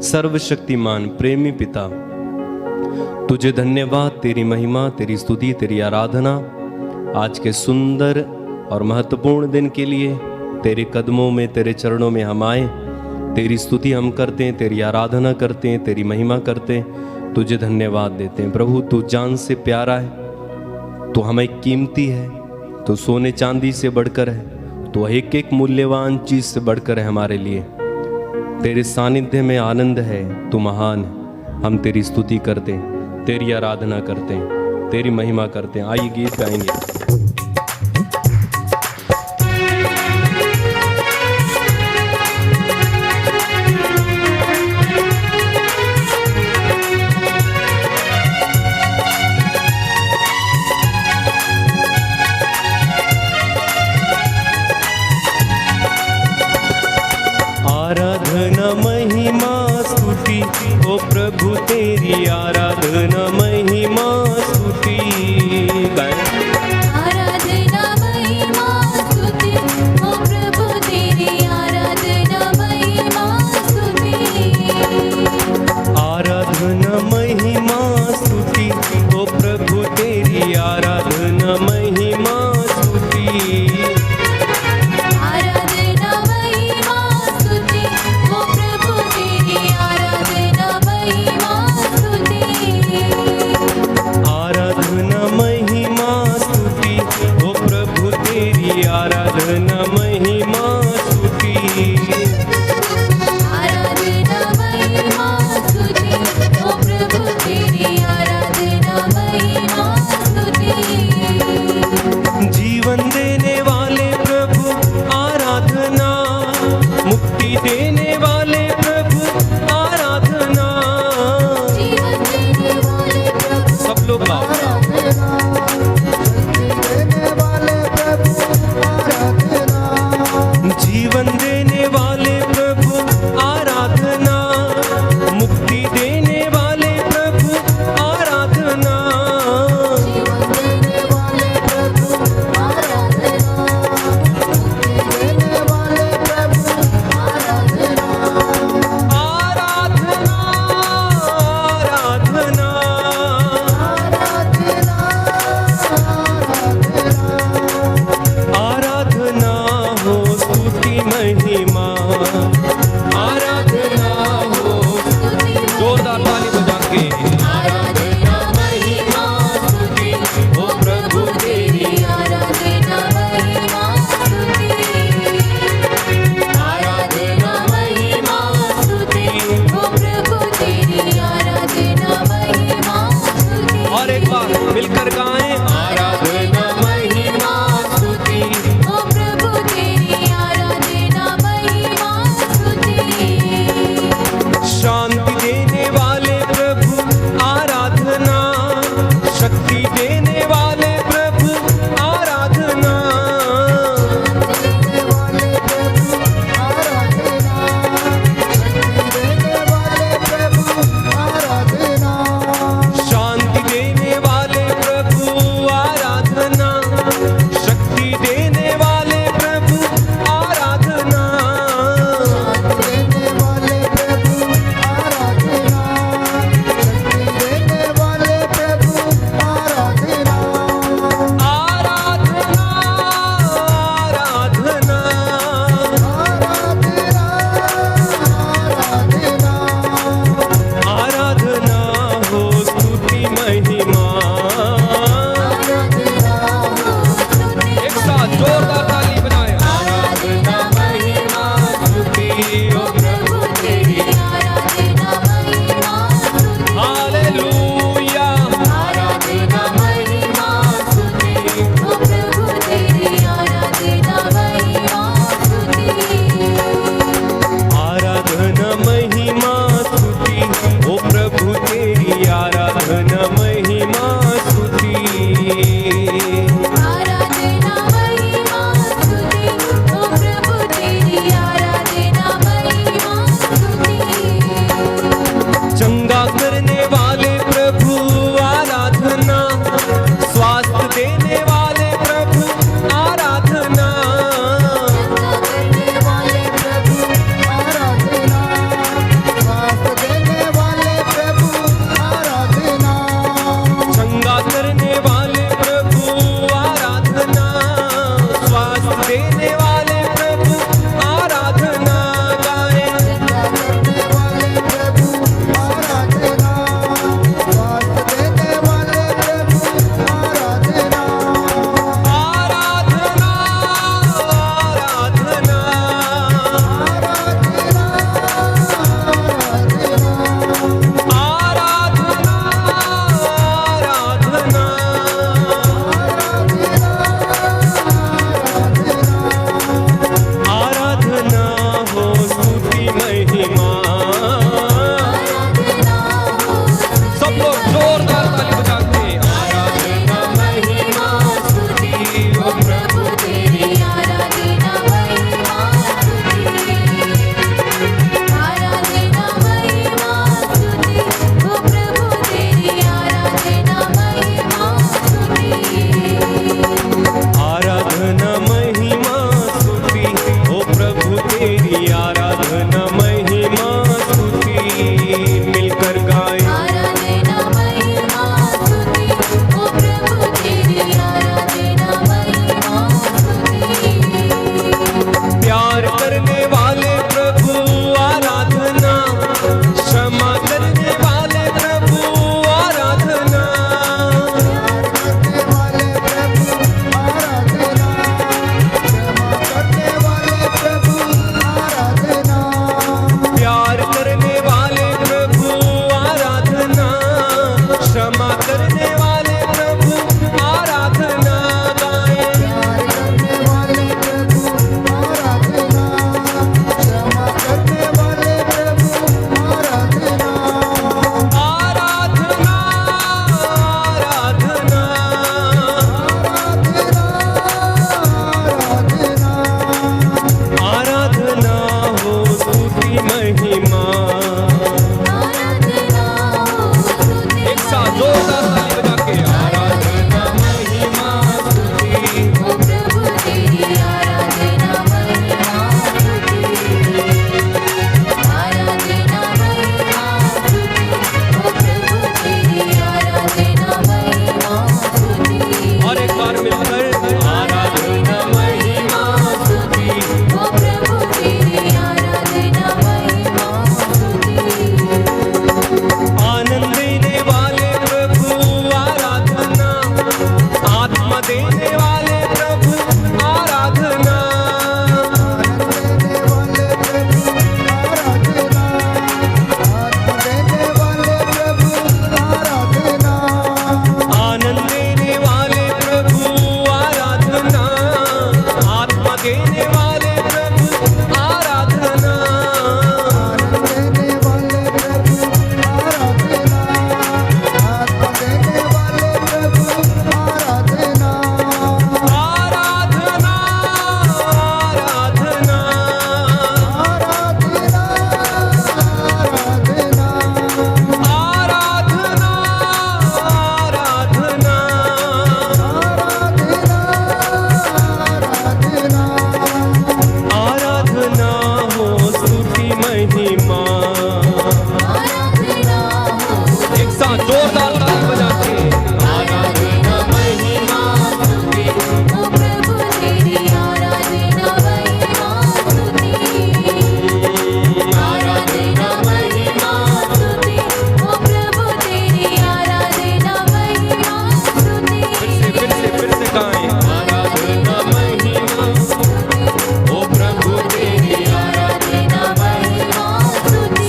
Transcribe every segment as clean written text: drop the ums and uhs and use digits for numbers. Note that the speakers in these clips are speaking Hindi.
सर्वशक्तिमान प्रेमी पिता, तुझे धन्यवाद, तेरी महिमा, तेरी स्तुति, तेरी आराधना आज के सुंदर और महत्वपूर्ण दिन के लिए। तेरे कदमों में, तेरे चरणों में हम आए, तेरी स्तुति हम करते हैं, तेरी आराधना करते हैं, तेरी महिमा करते हैं, तुझे धन्यवाद देते हैं। प्रभु, तू जान से प्यारा है, तू हमें कीमती है, तू सोने चांदी से बढ़कर है, तो एक एक मूल्यवान चीज से बढ़कर है हमारे लिए। तेरे सानिध्य में आनंद है, तू महान है। हम तेरी स्तुति करते हैं, तेरी आराधना करते हैं, तेरी महिमा करते हैं। आइए गीत गाएंगे। आराधना महिमा स्तुति, ओ प्रभु तेरी आराधना महिमा स्तुति। आराधना महिमा स्तुति, ओ प्रभु तेरी आराधना महिमा स्तुति। आराधना महिमा स्तुति, ओ प्रभु तेरी आराधना महिमा स्तुति। आराधना महिमा स्तुति, ओ प्रभु तेरी आराधना महिमा स्तुति।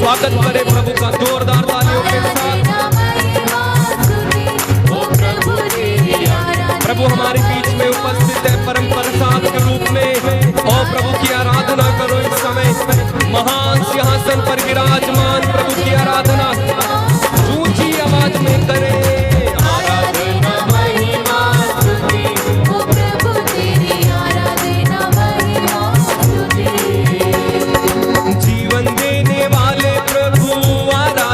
स्वागत करें प्रभु का जोरदार तालियों के साथ। प्रभु हमारे बीच में उपस्थित है परम प्रसाद के रूप में, और प्रभु की आराधना करो इस समय। महान सिंहासन पर विराजमान प्रभु की आराधना ऊंची आवाज में करें। आराधना महिमा स्तुति, ओ प्रभु तेरी आराधना महिमा स्तुति। जीवन देने वाले प्रभु आराधना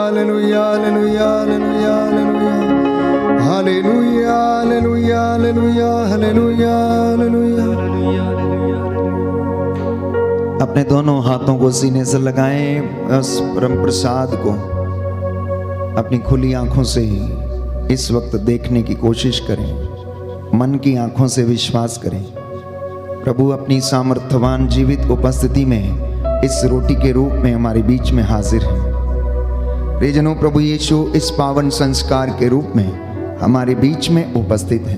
हालेलुया हालेलुया हालेलुया हालेलुया हालेलुया हालेलुया हालेलुया हालेलुया हालेलुया। अपने दोनों हाथों को सीने से लगाएं, उस परम प्रसाद को अपनी खुली आंखों से इस वक्त देखने की कोशिश करें, मन की आंखों से विश्वास करें। प्रभु अपनी सामर्थ्यवान जीवित उपस्थिति में इस रोटी के रूप में हमारे बीच में हाजिर है। प्रियजनों, प्रभु यीशु इस पावन संस्कार के रूप में हमारे बीच में उपस्थित है।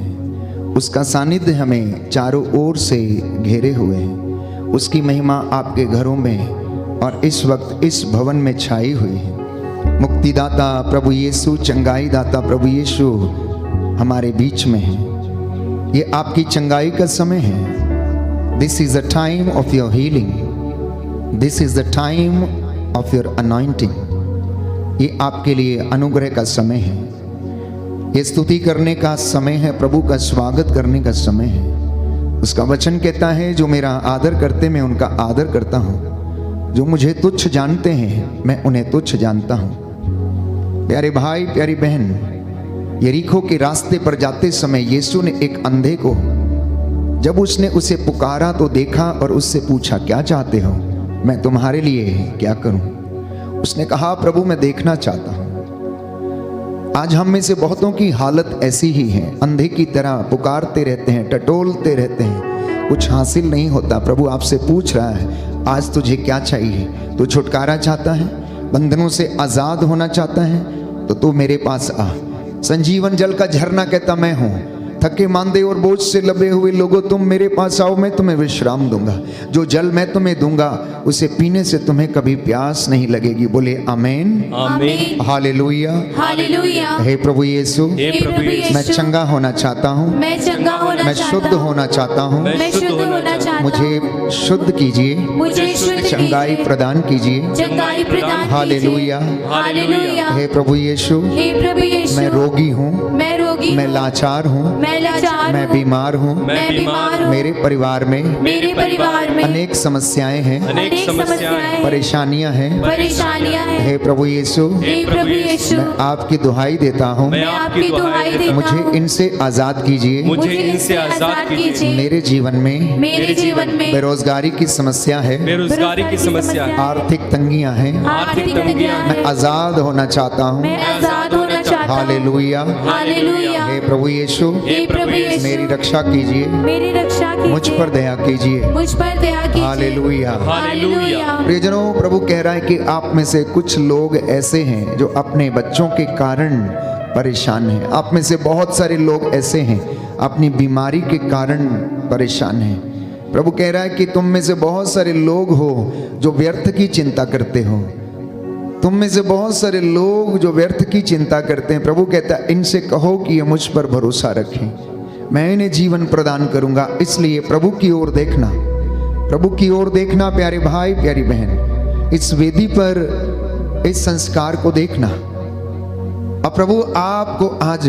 उसका सानिध्य हमें चारों ओर से घेरे हुए है। उसकी महिमा आपके घरों में और इस वक्त इस भवन में छाई हुई है। मुक्तिदाता प्रभु यीशु, चंगाई दाता प्रभु यीशु हमारे बीच में है। ये आपकी चंगाई का समय है। This is the time of your healing. This is the time of your anointing. ये आपके लिए अनुग्रह का समय है। ये स्तुति करने का समय है, प्रभु का स्वागत करने का समय है। उसका वचन कहता है, जो मेरा आदर करते मैं उनका आदर करता हूँ, जो मुझे तुच्छ जानते हैं मैं उन्हें तुच्छ जानता हूँ। प्यारे भाई प्यारी बहन, यरीको के रास्ते पर जाते समय यीशु ने एक अंधे को, जब उसने उसे पुकारा तो देखा और उससे पूछा, क्या चाहते हो, मैं तुम्हारे लिए क्या करूं? उसने कहा, प्रभु मैं देखना चाहता हूं। आज हम में से बहुतों की हालत ऐसी ही है, अंधे की तरह पुकारते रहते हैं, टटोलते रहते हैं, कुछ हासिल नहीं होता। प्रभु आपसे पूछ रहा है, आज तुझे क्या चाहिए? तू छुटकारा चाहता है, बंधनों से आजाद होना चाहता है, तो तू मेरे पास आ। संजीवन जल का झरना कहता मैं हूं। थके मांदे और बोझ से लबे हुए लोगों, तुम मेरे पास आओ, मैं तुम्हें विश्राम दूंगा। जो जल मैं तुम्हें दूंगा उसे पीने से तुम्हें कभी प्यास नहीं लगेगी। बोले आमीन आमीन हालेलुया हालेलुया। हे प्रभु यीशु, हे प्रभु यीशु, मैं चंगा होना चाहता हूँ, मैं चंगा होना मैं चाहता शुद्ध हूँ, होना चाहता हूँ। मैं शुद्ध होना चाहता हूँ। मुझे शुद्ध कीजिए, मुझे शुद्ध चंगाई कीजिए, प्रदान कीजिए। चंगाई प्रदान हालेलुया कीजिए। हालेलुया। हे प्रभु यीशु, हे प्रभु यीशु, मैं रोगी हूँ, मैं रोगी मैं हूँ, लाचार हूँ, मैं लाचार मैं हूँ, बीमार हूँ। मैं बीमार हूँ। मेरे परिवार में मेरे परिवार में अनेक समस्याएं हैं, अनेक समस्याएं, परेशानियां हैं। परेशानियां हैं। हे प्रभु यीशु, हे प्रभु यीशु, मैं आपकी दुहाई देता हूँ, मैं मैं आपकी दुहाई देता मुझे हूँ। इनसे आजाद कीजिए। मुझे इनसे आजाद कीजिए। मेरे जीवन में मेरे जीवन में बेरोजगारी की समस्या है, बेरोजगारी की समस्या है, आर्थिक तंगियां हैं, आर्थिक तंगियां मैं हैं। आजाद होना चाहता हूँ। मैं आजाद होना चाहता हूँ। हालेलुया हालेलुया। हे प्रभु यीशु, हे प्रभु यीशु, मेरी रक्षा कीजिए, मेरी रक्षा कीजिए, मुझ पर दया कीजिए। मुझ पर दया कीजिए। हालेलुया। हालेलुया। प्रियजनों, प्रभु कह रहा है कि आप में से कुछ लोग ऐसे हैं जो अपने बच्चों के कारण परेशान हैं। आप में से बहुत सारे लोग ऐसे हैं अपनी बीमारी के कारण परेशान हैं। प्रभु कह रहा है कि तुम में से बहुत सारे लोग हो जो व्यर्थ की चिंता करते हो। तुम में से बहुत सारे लोग जो व्यर्थ की चिंता करते हैं, प्रभु कहता है इनसे कहो कि ये मुझ पर भरोसा रखें, मैं इन्हें जीवन प्रदान करूंगा। इसलिए प्रभु की ओर देखना, प्रभु की ओर देखना प्यारे भाई प्यारी बहन, इस वेदी पर इस संस्कार को देखना। और प्रभु आपको आज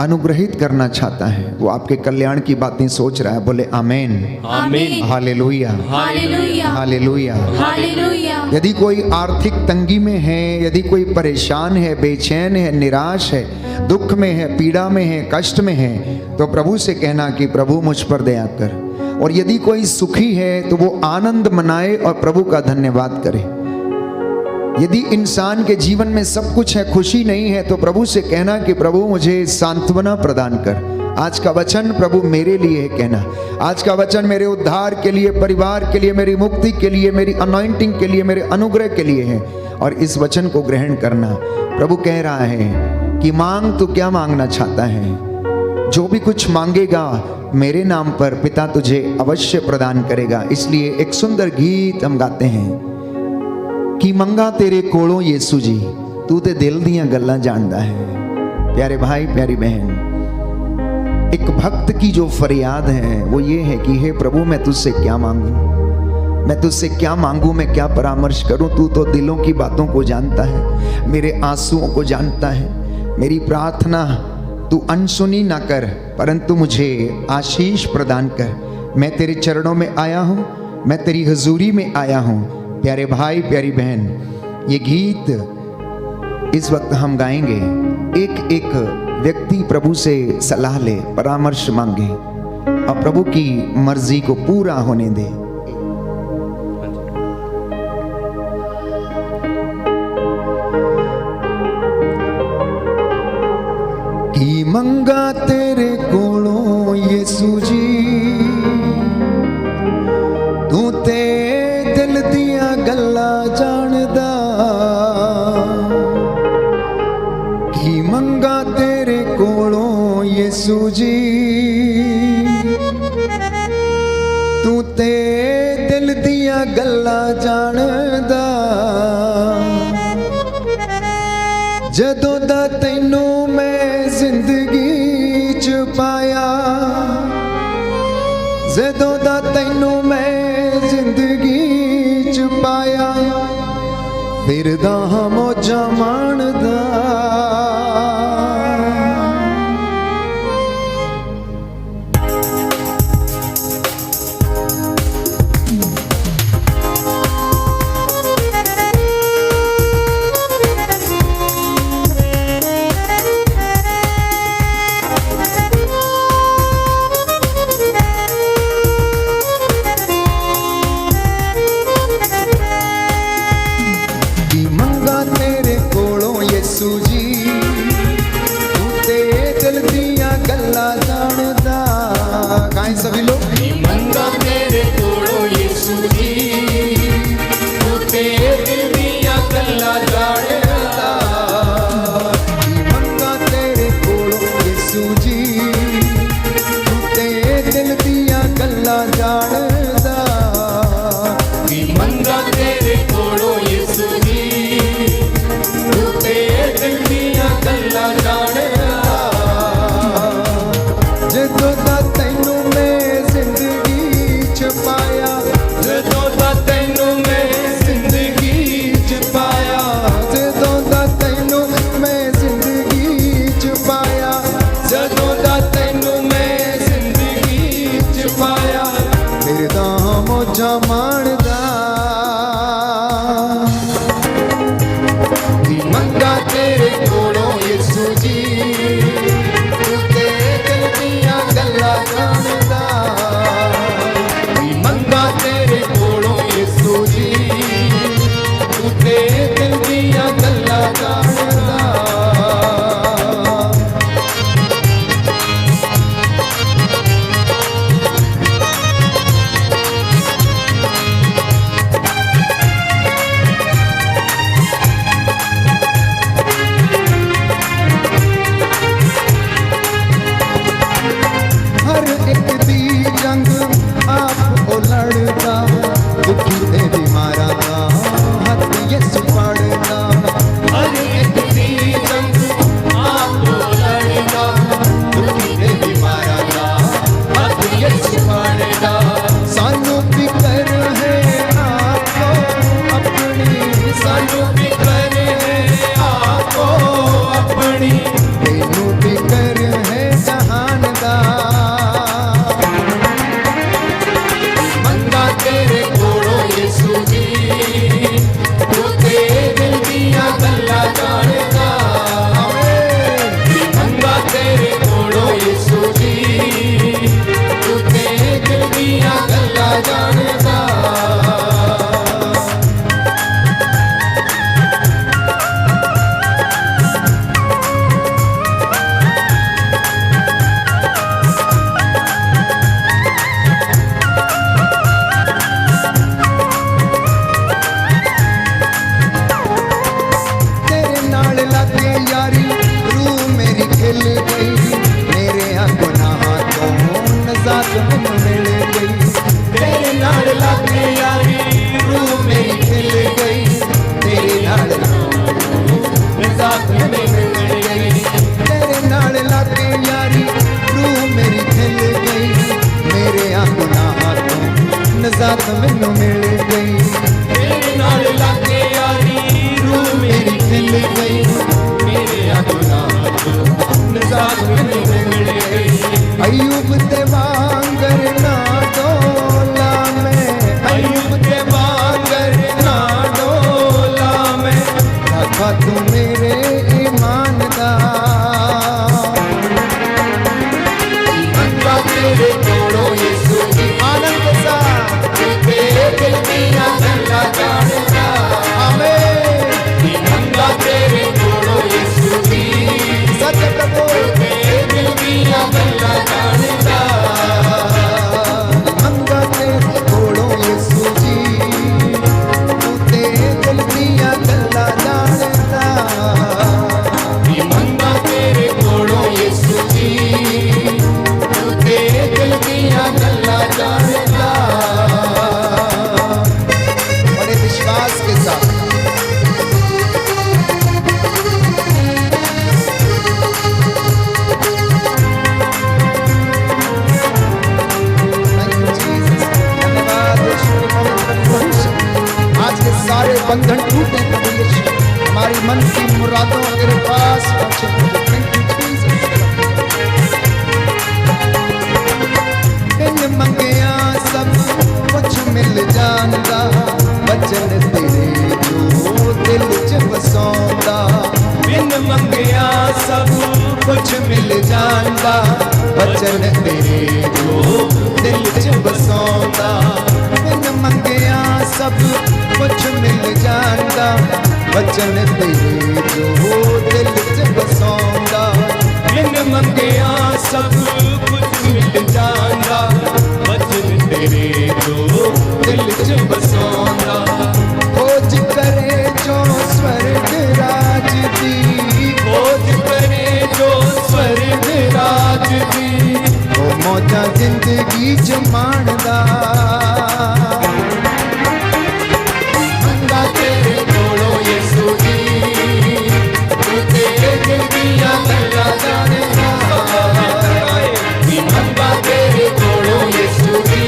अनुग्रहित करना चाहता है, वो आपके कल्याण की बातें सोच रहा है। बोले आमीन आमीन। हालेलुया हालेलुया। हालेलुया। हालेलुया। यदि कोई आर्थिक तंगी में है, यदि कोई परेशान है, बेचैन है, निराश है, दुख में है, पीड़ा में है, कष्ट में है, तो प्रभु से कहना कि प्रभु मुझ पर दया कर। और यदि कोई सुखी है तो वो आनंद मनाए और प्रभु का धन्यवाद करे। यदि इंसान के जीवन में सब कुछ है, खुशी नहीं है, तो प्रभु से कहना कि प्रभु मुझे सांत्वना प्रदान कर। आज का वचन प्रभु मेरे लिए है कहना, आज का वचन मेरे उद्धार के लिए, परिवार के लिए, मेरी मुक्ति के लिए, मेरी अनॉइंटिंग के लिए, मेरे अनुग्रह के लिए है। और इस वचन को ग्रहण करना। प्रभु कह रहा है कि मांग तो क्या मांगना चाहता है, जो भी कुछ मांगेगा मेरे नाम पर पिता तुझे अवश्य प्रदान करेगा। इसलिए एक सुंदर गीत हम गाते हैं कि मंगा तेरे कोलों यीशु जी, तू ते दिल दियां गल्लां जानदा है। प्यारे भाई प्यारी बहन, एक भक्त की जो फरियाद है वो ये है कि हे प्रभु मैं तुझसे क्या मांगूं, मैं तुझसे क्या मांगूं, मैं क्या परामर्श करूं। तू तो दिलों की बातों को जानता है, मेरे आंसुओं को जानता है। मेरी प्रार्थना तू अनसुनी ना कर, परंतु मुझे आशीष प्रदान कर। मैं तेरे चरणों में आया हूं, मैं तेरी हजूरी में आया हूं। प्यारे भाई प्यारी बहन, ये गीत इस वक्त हम गाएंगे, एक एक व्यक्ति प्रभु से सलाह ले, परामर्श मांगे और प्रभु की मर्जी को पूरा होने दे। की मंगा तेरे कोलों यीशु जी, तू ते दिल दिया गल्ला जानदा। की मंगा तेरे कोलों यीशु जी, तू ते दिल दिया गल्ला जानदा। जदों दा तैनू मैं जिंदगी च पाया, जदों दा तैनू मैं जिंदगी च पाया, फिरदा हां मौजां माणदा। सभी लोग मंगा तेरे कोलों यीशु जी, तू ते दिल दिया गल्ला जानदा। मंगा तेरे कोलों यीशु जी, तू ते दिल दिया गल्ला जानदा। मंगा तेरे कोलों यीशु जी, तू ते दिल दिया गल्ला जानदा। जदों दा तैनू मैं जिंदगी च पाया, जदों दा तैनू मैं जिंदगी च पाया, जदों दा तैनू मैं जिंदगी च पाया, जदों दा तैनू मैं जिंदगी च पाया, फिरदा मौजां माणदा। मंगा तेरे कोलों यीशु जी, तू ते दिल दिया गल्ला जानदा। मंगा तेरे कोलों यीशु जी, तू ते दिल दिया गल्ला जानदा। हर एक दी जंग आप ओ लड़दा, दुखी ते बीमारा दा हथ यीशु फड़दा। हर एक दी जंग आप लड़दा, दुखी ते बीमारा दा हथ यीशु फड़दा। सानू फिकर है आपको अपनी, सानू फिकर है आपको अपनी, तेनू फिकर है जहान दा। मंगा तेरे कोलों यीशु जी, तू ते दिल दिया गल्ला जानदा। मंगा तेरे कोलों यीशु जी, तू ते दिल दिया गल्ला जानदा। तेरे नाल लागे यारी रूह मेरी खिल गई, मेरे गुनाहां तो नजात मैनू मिल गई। तेरे नाल लागे यारी रूह मेरी खिल गई, तेरे नाल निजात में मिल गई। तेरे नाल लागे यारी रूह मेरी खिल गई, मेरे गुनाहां तो नजात मैनू मिल गई। तेरे नाल लागे यारी रूह मेरी खिल गई, मेरे गुनाह तो निजात में मिल गई। अयूब ते वांगर ना डोला मैं, अयूब के वांगर ना डोला मैं, रखा तू मेरे अगर पास वचन थैंक यू जीसस बिन मंगिया सब कुछ मिल जांदा वचन तेरे जो दिल च वसौंदा बिन मंगिया सब कुछ मिल जांदा वचन तेरे जो दिल च वसौंदा बिन मंगिया सब कुछ मिल जांदा वचन तेरे जो दिल च वसौंदा बिन मंगिया सब कुछ मिल जांदा वचन तेरे जो दिल च वसौंदा खोज करे जो स्वर्ग राज दी खोज करे जो स्वर्ग राज दी ओ मौजा जिंदगी च माणदा मंगा तेरे कोलों यीशु जी तू तेरे दिल दियां गल्लां जानेगा मंगा तेरे कोलों यीशु जी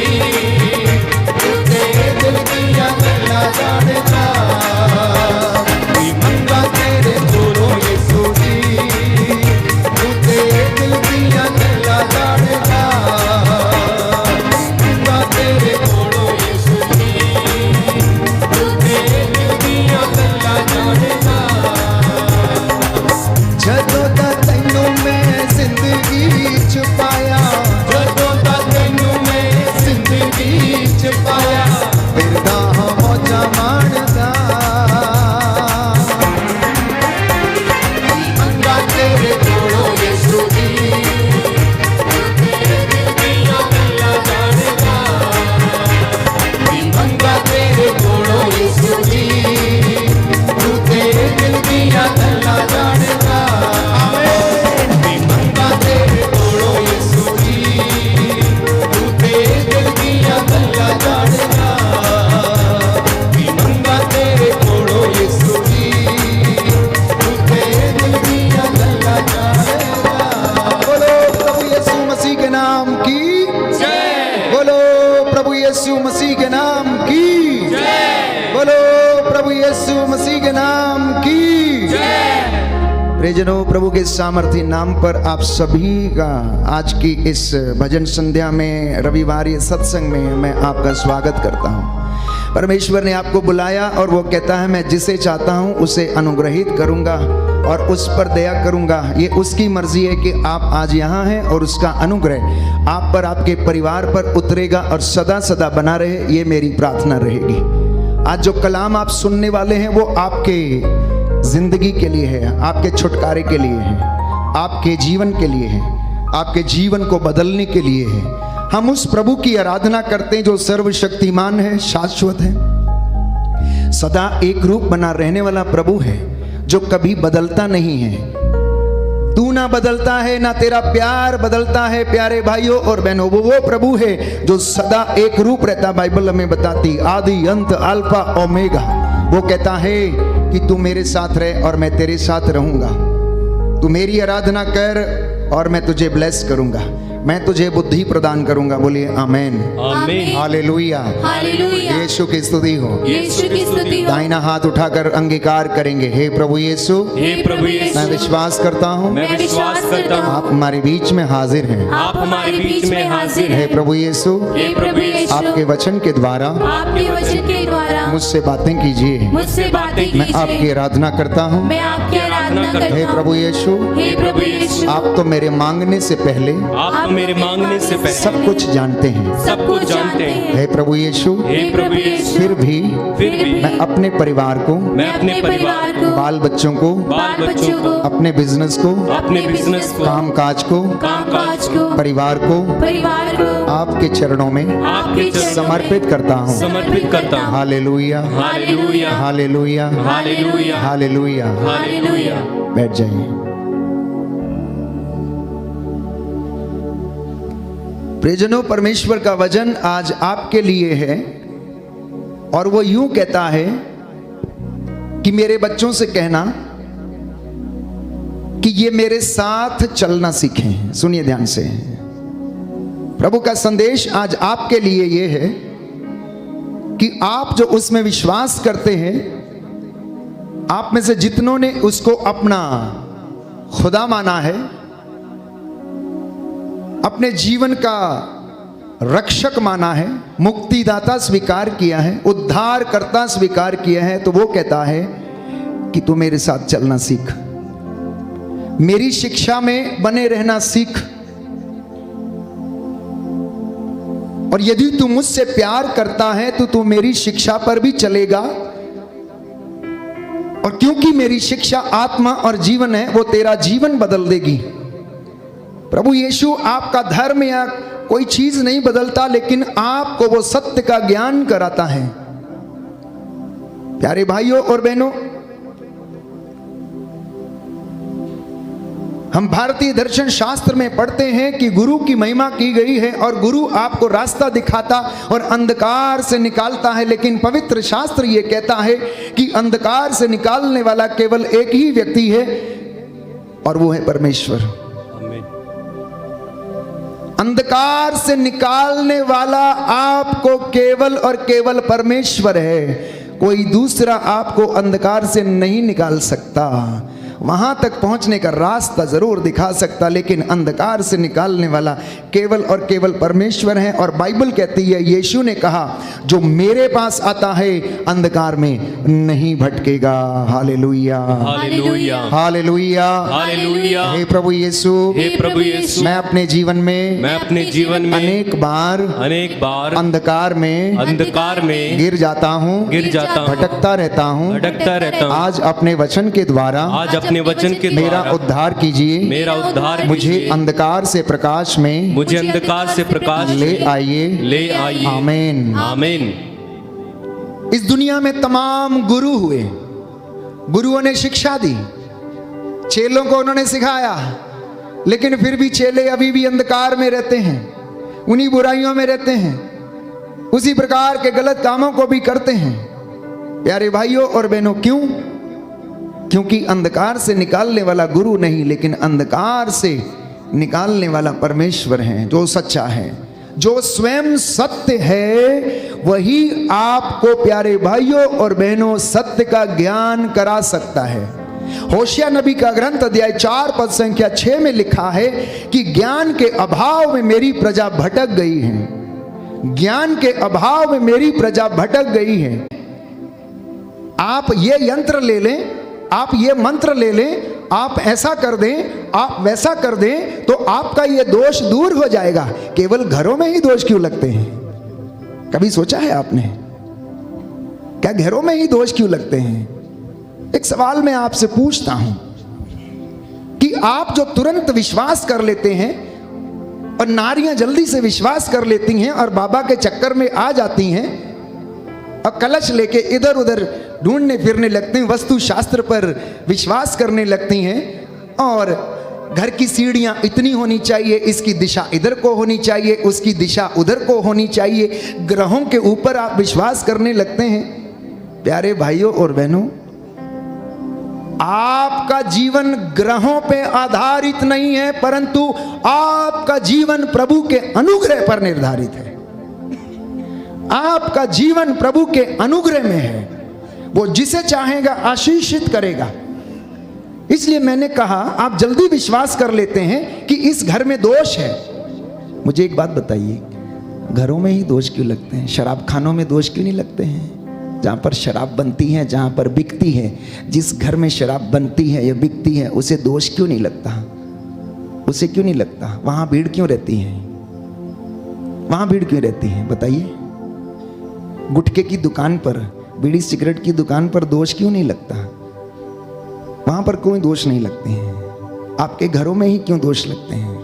तू तेरे दिल दियां गल्लां जानेगा मंगा तेरे कोलों यीशु जी तू तेरे दिल दियां गल्लां जानेगा मंगा तेरे कोलों यीशु जी तू तेरे दिल दियां गल्लां जानेगा जदों दा तैनू मैं जिंदगी च पाया जदों दा तैनू मैं जिंदगी च पाया फिरदा हां मौजा माणदा मंगा तेरे कोलों यीशु जी तू तेरे दिल दियां गल्लां जानेगा मंगा तेरे कोलों यीशु जी तू तेरे दिल दियां गल्लां जानेगा मंगा तेरे कोलों यीशु जी तू तेरे दिल दियां गल्लां जानेगा मंगा तेरे कोलों यीशु जी तू तेरे दिल दियां गल्लां जानेगा बोलो प्रभु यीशु मसीह के नाम की जय बोलो प्रभु यीशु मसीह के नाम की जय बोलो प्रभु यीशु मसीह के नाम की प्रियजनों प्रभु के सामर्थी नाम पर आप सभी का आज की इस भजन संध्या में रविवार सत्संग में मैं आपका स्वागत करता हूं। परमेश्वर ने आपको बुलाया और वो कहता है मैं जिसे चाहता हूं उसे अनुग्रहित करूंगा और उस पर दया करूंगा। ये उसकी मर्जी है कि आप आज यहाँ हैं और उसका अनुग्रह आप पर आपके परिवार पर उतरेगा और सदा सदा बना रहे, ये मेरी प्रार्थना रहेगी। आज जो कलाम आप सुनने वाले हैं वो आपके जिंदगी के लिए है, आपके छुटकारे के लिए है, आपके जीवन के लिए है, आपके जीवन को बदलने के लिए है। हम उस प्रभु की आराधना करते हैं जो सर्वशक्तिमान है, शाश्वत है, सदा एक रूप बना रहने वाला प्रभु है जो कभी बदलता नहीं है। तू ना बदलता है, ना तेरा प्यार बदलता है प्यारे भाइयों और बहनों। वो प्रभु है जो सदा एक रूप रहता। बाइबल हमें बताती आदि अंत अल्फा ओमेगा। वो कहता है कि तू मेरे साथ रहे और मैं तेरे साथ रहूंगा। तू मेरी आराधना कर और मैं तुझे ब्लेस करूंगा, मैं तुझे बुद्धि प्रदान करूंगा। बोलिए आमेन आमीन हालेलुया हालेलुया यीशु की स्तुति हो। यीशु की स्तुति हो। दाहिना हाथ उठाकर अंगीकार करेंगे। हे प्रभु यीशु हे प्रभु यीशु मैं विश्वास करता हूँ मैं विश्वास करता हूँ आप हमारे बीच में हाजिर हैं। आप हमारे बीच में हाजिर हे हैं। प्रभु यीशु हे प्रभु यीशु आपके वचन के द्वारा आपके वचन के द्वारा मुझसे बातें कीजिए। मुझसे बातें मैं आपकी कीजिए। आराधना करता हूँ। मैं आपकी आराधना करता हे हूँ। प्रभु यीशु हे प्रभु यीशु आप तो मेरे मांगने से पहले आप तो मेरे मांगने से पहले सब कुछ जानते हैं। सब कुछ जानते हैं। हे प्रभु यीशु हे प्रभु यीशु फिर भी भी मैं अपने परिवार को, मैं अपने परिवार को, बाल बच्चों को, बाल बच्चों को, अपने बिजनेस को, अपने बिजनेस को, काम काज को, कामकाज को, परिवार को परिवार को आपके चरणों में आपके चरणों में समर्पित करता हूँ। समर्पित करता हूँ। हालेलुया हालेलुया हालेलुया हालेलुया हालेलुया। हालेलुया। बैठ जाइए। प्रियजनों परमेश्वर का वचन आज आपके लिए है और वो यूं कहता है कि मेरे बच्चों से कहना कि ये मेरे साथ चलना सीखें। सुनिए ध्यान से, प्रभु का संदेश आज आपके लिए ये है कि आप जो उसमें विश्वास करते हैं आप में से जितनों ने उसको अपना खुदा माना है, अपने जीवन का रक्षक माना है, मुक्तिदाता स्वीकार किया है, उद्धारकर्ता स्वीकार किया है, तो वो कहता है कि तू मेरे साथ चलना सीख, मेरी शिक्षा में बने रहना सीख, और यदि तू मुझसे प्यार करता है तो तू मेरी शिक्षा पर भी चलेगा, और क्योंकि मेरी शिक्षा आत्मा और जीवन है, वो तेरा जीवन बदल देगी। प्रभु यीशु आपका धर्म या कोई चीज नहीं बदलता, लेकिन आपको वो सत्य का ज्ञान कराता है। प्यारे भाइयों और बहनों, हम भारतीय दर्शन शास्त्र में पढ़ते हैं कि गुरु की महिमा की गई है और गुरु आपको रास्ता दिखाता और अंधकार से निकालता है, लेकिन पवित्र शास्त्र ये कहता है कि अंधकार से निकालने वाला केवल एक ही व्यक्ति है और वो है परमेश्वर। अंधकार से निकालने वाला आपको केवल और केवल परमेश्वर है, कोई दूसरा आपको अंधकार से नहीं निकाल सकता। वहां तक पहुंचने का रास्ता जरूर दिखा सकता, लेकिन अंधकार से निकालने वाला केवल और केवल परमेश्वर है। और बाइबल कहती है, यीशु ने कहा, जो मेरे पास आता है अंधकार में नहीं भटकेगा। हालेलुया, हालेलुया, हालेलुया, हालेलुया। हे प्रभु यीशु, हे प्रभु यीशु, मैं अपने जीवन में अनेक बार अंधकार में गिर जाता हूँ, भटकता रहता हूँ। आज अपने वचन के द्वारा मेरा उद्धार कीजिए, मुझे अंधकार से प्रकाश में ले आइए। आमीन, आमीन। इस दुनिया में तमाम गुरु हुए, गुरुओं ने शिक्षा दी, चेलों को उन्होंने सिखाया, लेकिन फिर भी चेले अभी भी अंधकार में रहते हैं, उन्हीं बुराइयों में रहते हैं, उसी प्रकार के गलत कामों को भी करते हैं। प्यारे भाइयों और बहनों, क्यों? क्योंकि अंधकार से निकालने वाला गुरु नहीं, लेकिन अंधकार से निकालने वाला परमेश्वर है, जो सच्चा है, जो स्वयं सत्य है। वही आपको प्यारे भाइयों और बहनों सत्य का ज्ञान करा सकता है। होशिया नबी का ग्रंथ अध्याय 4 पद संख्या 6 में लिखा है कि ज्ञान के अभाव में मेरी प्रजा भटक गई है, ज्ञान के अभाव में मेरी प्रजा भटक गई है। आप ये यंत्र ले लें, आप ये मंत्र ले लें, आप ऐसा कर दें, आप वैसा कर दें, तो आपका ये दोष दूर हो जाएगा। केवल घरों में ही दोष क्यों लगते हैं? कभी सोचा है आपने? क्या घरों में ही दोष क्यों लगते हैं? एक सवाल मैं आपसे पूछता हूं कि आप जो तुरंत विश्वास कर लेते हैं, और नारियां जल्दी से विश्वास कर लेती हैं और बाबा के चक्कर में आ जाती हैं और कलश लेके इधर उधर ढूंढने फिरने लगते हैं, वस्तु शास्त्र पर विश्वास करने लगती हैं, और घर की सीढ़ियां इतनी होनी चाहिए, इसकी दिशा इधर को होनी चाहिए, उसकी दिशा उधर को होनी चाहिए, ग्रहों के ऊपर आप विश्वास करने लगते हैं। प्यारे भाइयों और बहनों, आपका जीवन ग्रहों पे आधारित नहीं है, परंतु आपका जीवन प्रभु के अनुग्रह पर निर्धारित है। आपका जीवन प्रभु के अनुग्रह में है, वो जिसे चाहेगा आशीषित करेगा। इसलिए मैंने कहा, आप जल्दी विश्वास कर लेते हैं कि इस घर में दोष है। मुझे एक बात बताइए, घरों में ही दोष क्यों लगते हैं? शराब खानों में दोष क्यों नहीं लगते हैं? जहाँ पर शराब बनती है, जहाँ पर बिकती है, जिस घर में शराब बनती है या बिकती है, उसे दोष क्यों नहीं लगता? उसे क्यों नहीं लगता? वहाँ भीड़ क्यों रहती है? वहाँ भीड़ क्यों रहती है बताइए? गुटखे की दुकान पर, बीड़ी सिगरेट की दुकान पर दोष क्यों नहीं लगता? वहां पर कोई दोष नहीं लगते हैं। आपके घरों में ही क्यों दोष लगते हैं?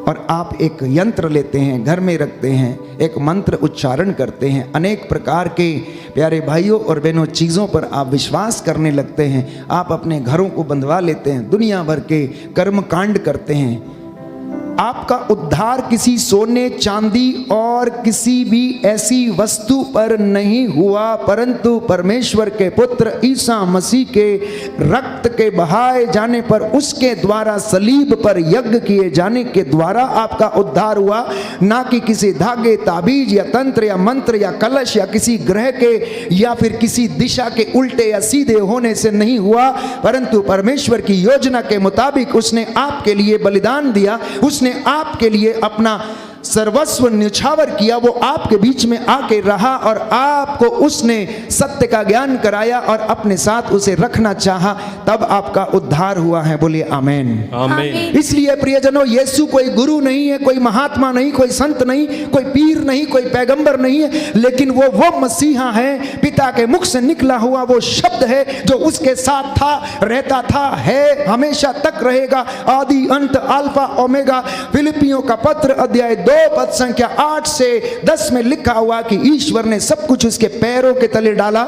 और आप एक यंत्र लेते हैं, घर में रखते हैं, एक मंत्र उच्चारण करते हैं, अनेक प्रकार के प्यारे भाइयों और बहनों चीज़ों पर आप विश्वास करने लगते हैं। आप अपने घरों को बंधवा लेते हैं, दुनिया भर के कर्म कांड करते हैं, आपका उद्धार किसी सोने चांदी और किसी भी ऐसी वस्तु पर नहीं हुआ, परंतु परमेश्वर के पुत्र ईसा मसीह के रक्त के बहाए जाने पर, उसके द्वारा सलीब पर यज्ञ किए जाने के द्वारा आपका उद्धार हुआ। ना कि किसी धागे, ताबीज या तंत्र या मंत्र या कलश या किसी ग्रह के या फिर किसी दिशा के उल्टे या सीधे होने से नहीं हुआ, परंतु परमेश्वर की योजना के मुताबिक उसने आपके लिए बलिदान दिया। उसने आपके लिए अपना सर्वस्व न्यौछावर किया। वो आपके बीच में आके रहा और आपको उसने सत्य का ज्ञान कराया और अपने साथ उसे रखना चाहा, तब आपका उद्धार हुआ है। बोलिए आमेन। आमीन। इसलिए प्रियजनों, यीशु कोई गुरु नहीं है, कोई महात्मा नहीं, कोई संत नहीं, कोई पीर नहीं, कोई पैगंबर नहीं है, लेकिन वो मसीहा है, पिता के मुख से निकला हुआ वो शब्द है जो उसके साथ था, रहता था, है, हमेशा तक रहेगा, आदि अंत, अल्फा ओमेगा। फिलिपियों का पत्र अध्याय 2 पद संख्या 8 से 10 में लिखा हुआ कि ईश्वर ने सब कुछ उसके पैरों के तले डाला।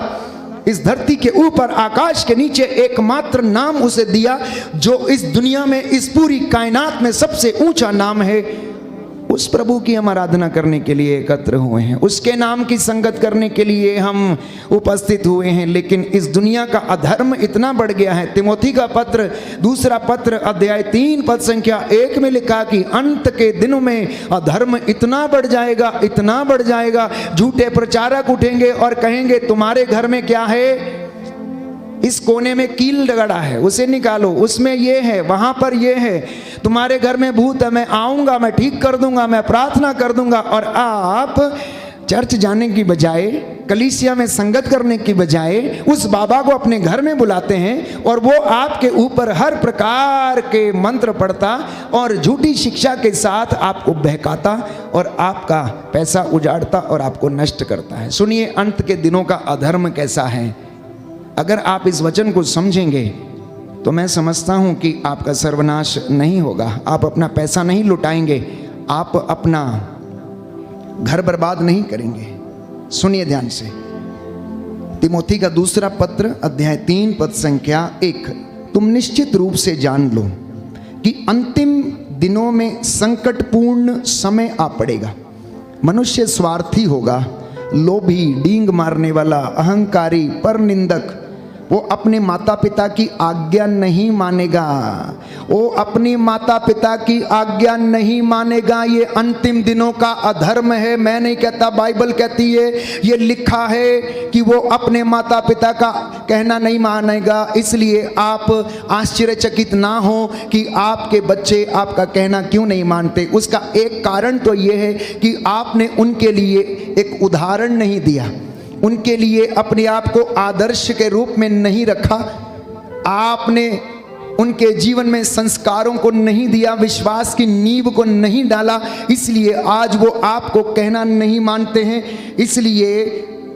इस धरती के ऊपर, आकाश के नीचे एकमात्र नाम उसे दिया जो इस दुनिया में, इस पूरी कायनात में सबसे ऊंचा नाम है। उस प्रभु की हम आराधना करने के लिए एकत्र हुए हैं, उसके नाम की संगत करने के लिए हम उपस्थित हुए हैं। लेकिन इस दुनिया का अधर्म इतना बढ़ गया है। तिमोथी का पत्र, दूसरा पत्र अध्याय 3 पद संख्या 1 में लिखा कि अंत के दिनों में अधर्म इतना बढ़ जाएगा, इतना बढ़ जाएगा, झूठे प्रचारक उठेंगे और कहेंगे तुम्हारे घर में क्या है, इस कोने में कील गड़ा है, उसे निकालो, उसमें ये है, वहां पर ये है, तुम्हारे घर में भूत है, मैं आऊंगा, मैं ठीक कर दूंगा, मैं प्रार्थना कर दूंगा। और आप चर्च जाने की बजाय, कलीसिया में संगत करने की बजाय उस बाबा को अपने घर में बुलाते हैं और वो आपके ऊपर हर प्रकार के मंत्र पढ़ता और झूठी शिक्षा के साथ आपको बहकाता और आपका पैसा उजाड़ता और आपको नष्ट करता है। सुनिए, अंत के दिनों का अधर्म कैसा है। अगर आप इस वचन को समझेंगे तो मैं समझता हूं कि आपका सर्वनाश नहीं होगा, आप अपना पैसा नहीं लुटाएंगे, आप अपना घर बर्बाद नहीं करेंगे। सुनिए ध्यान से, तिमोथी का दूसरा पत्र अध्याय 3 पद संख्या 1, तुम निश्चित रूप से जान लो कि अंतिम दिनों में संकटपूर्ण समय आ पड़ेगा। मनुष्य स्वार्थी होगा, लोभी, डींग मारने वाला, अहंकारी, परनिंदक। वो अपने माता पिता की आज्ञा नहीं मानेगा, वो अपनी माता पिता की आज्ञा नहीं मानेगा। ये अंतिम दिनों का अधर्म है। मैं नहीं कहता, बाइबल कहती है, ये लिखा है कि वो अपने माता पिता का कहना नहीं मानेगा। इसलिए आप आश्चर्यचकित ना हो कि आपके बच्चे आपका कहना क्यों नहीं मानते। उसका एक कारण तो ये है कि आपने उनके लिए एक उदाहरण नहीं दिया, उनके लिए अपने आप को आदर्श के रूप में नहीं रखा, आपने उनके जीवन में संस्कारों को नहीं दिया, विश्वास की नींव को नहीं डाला, इसलिए आज वो आपको कहना नहीं मानते हैं। इसलिए